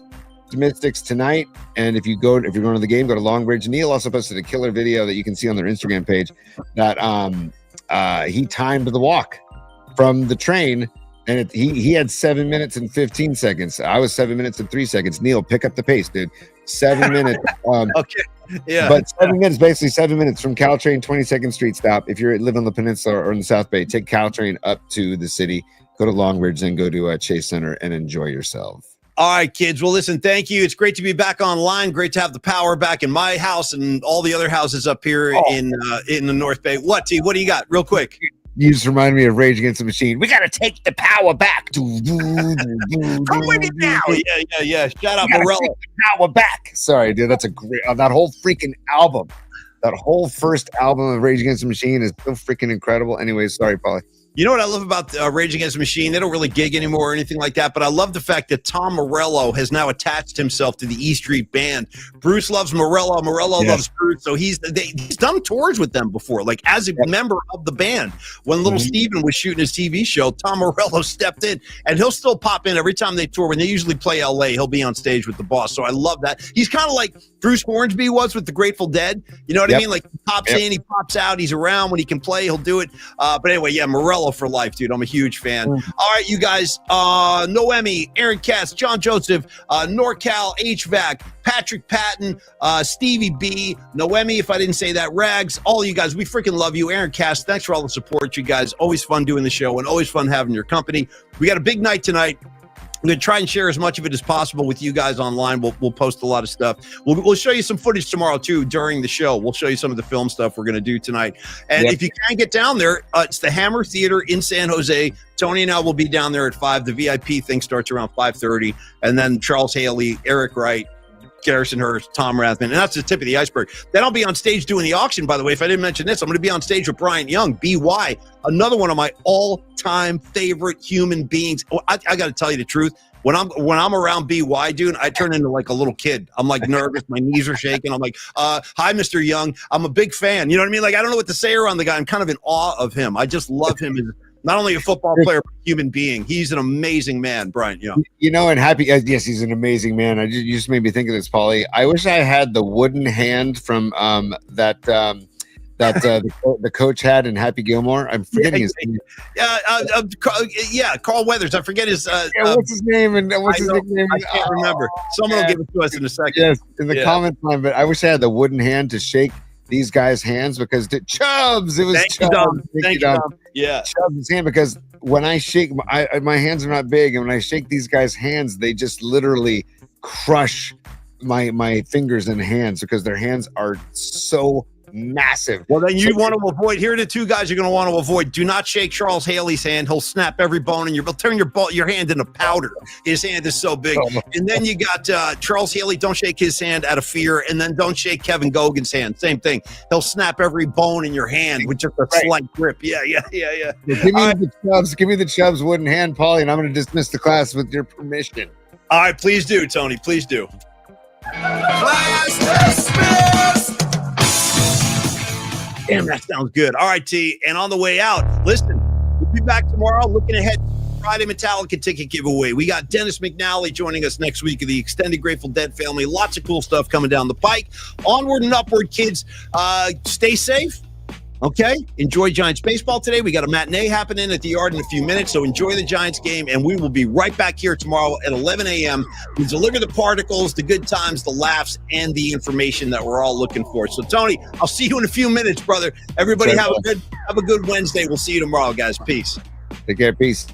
Mystics tonight. And if you're going to the game, go to Longbridge. Neil also posted a killer video that you can see on their Instagram page that he timed the walk from the train. And he had 7 minutes and 15 seconds. I was 7 minutes and 3 seconds. Neil, pick up the pace, dude. 7 minutes. Okay. Yeah. But 7 minutes, basically 7 minutes from Caltrain 22nd Street stop. If you live on the peninsula or in the South Bay, take Caltrain up to the city, go to Longbridge, then go to Chase Center and enjoy yourself. All right, kids. Well, listen, thank you. It's great to be back online. Great to have the power back in my house and all the other houses up here in the North Bay. What, T? What do you got? Real quick. You just remind me of Rage Against the Machine. We got to take the power back. Come with it now. Yeah. Shout out We gotta Morello. take the power back. Sorry, dude. That's a great. That whole freaking album. That whole first album of Rage Against the Machine is so freaking incredible. Anyways, sorry, Paulie. You know what I love about Rage Against the Machine? They don't really gig anymore or anything like that, but I love the fact that Tom Morello has now attached himself to the E Street Band. Bruce loves Morello. Morello loves Bruce. So he's done tours with them before, like as a member of the band. When little Steven was shooting his TV show, Tom Morello stepped in, and he'll still pop in every time they tour. When they usually play LA, he'll be on stage with the boss. So I love that. He's kind of like Bruce Hornsby was with the Grateful Dead. You know what I mean? Like he pops in, he pops out, he's around. When he can play, he'll do it. But anyway, yeah, Morello for life, dude. I'm a huge fan. All right, you guys. Noemi, Aaron Cass, John Joseph, NorCal HVAC, Patrick Patton, Stevie B, Noemi, if I didn't say that, Rags, all you guys, we freaking love you. Aaron Cass, thanks for all the support, you guys. Always fun doing the show and always fun having your company. We got a big night tonight. I'm going to try and share as much of it as possible with you guys online. We'll post a lot of stuff. We'll show you some footage tomorrow, too, during the show. We'll show you some of the film stuff we're going to do tonight. And if you can't get down there, it's the Hammer Theater in San Jose. Tony and I will be down there at 5. The VIP thing starts around 5:30. And then Charles Haley, Eric Wright, Garrison Hurst, Tom Rathman, and that's the tip of the iceberg. Then I'll be on stage doing the auction, by the way. If I didn't mention this, I'm going to be on stage with Bryant Young, BY, another one of my all-time favorite human beings. Oh, I got to tell you the truth. When I'm around BY, dude, I turn into like a little kid. I'm like nervous. My knees are shaking. I'm like, hi, Mr. Young. I'm a big fan. You know what I mean? Like, I don't know what to say around the guy. I'm kind of in awe of him. I just love him as not only a football player, but a human being. He's an amazing man, Bryant Young. You know, and yes, he's an amazing man. You just made me think of this, Paulie. I wish I had the wooden hand from that the coach had in Happy Gilmore. I'm forgetting his name. Carl Weathers. I forget his. What's his name and what's his nickname? I can't remember. Someone will give it to us in a second. Yes, in the comments line. But I wish I had the wooden hand to shake these guys' hands because Chubbs. It was Chubbs. Thank you, Dom. Yeah, Chubbs' hand because when I shake, my hands are not big, and when I shake these guys' hands, they just literally crush my fingers and hands because their hands are so massive. Well, then you want to avoid. Here are the two guys you're going to want to avoid. Do not shake Charles Haley's hand. He'll snap every bone and you'll turn your hand into powder. His hand is so big. And then you got Charles Haley. Don't shake his hand out of fear. And then don't shake Kevin Gogan's hand. Same thing. He'll snap every bone in your hand with just a slight grip. Yeah. Give me the Chubbs wooden hand, Paulie, and I'm going to dismiss the class with your permission. All right, please do, Tony. Please do. Class dismissed. Damn, that sounds good. All right, T. And on the way out, listen, we'll be back tomorrow looking ahead to Friday Metallica ticket giveaway. We got Dennis McNally joining us next week of the extended Grateful Dead family. Lots of cool stuff coming down the pike. Onward and upward, kids. Stay safe. Okay? Enjoy Giants baseball today. We got a matinee happening at the Yard in a few minutes, so enjoy the Giants game, and we will be right back here tomorrow at 11 a.m. We deliver the particles, the good times, the laughs, and the information that we're all looking for. So, Tony, I'll see you in a few minutes, brother. Everybody have a good Wednesday. We'll see you tomorrow, guys. Peace. Take care. Peace.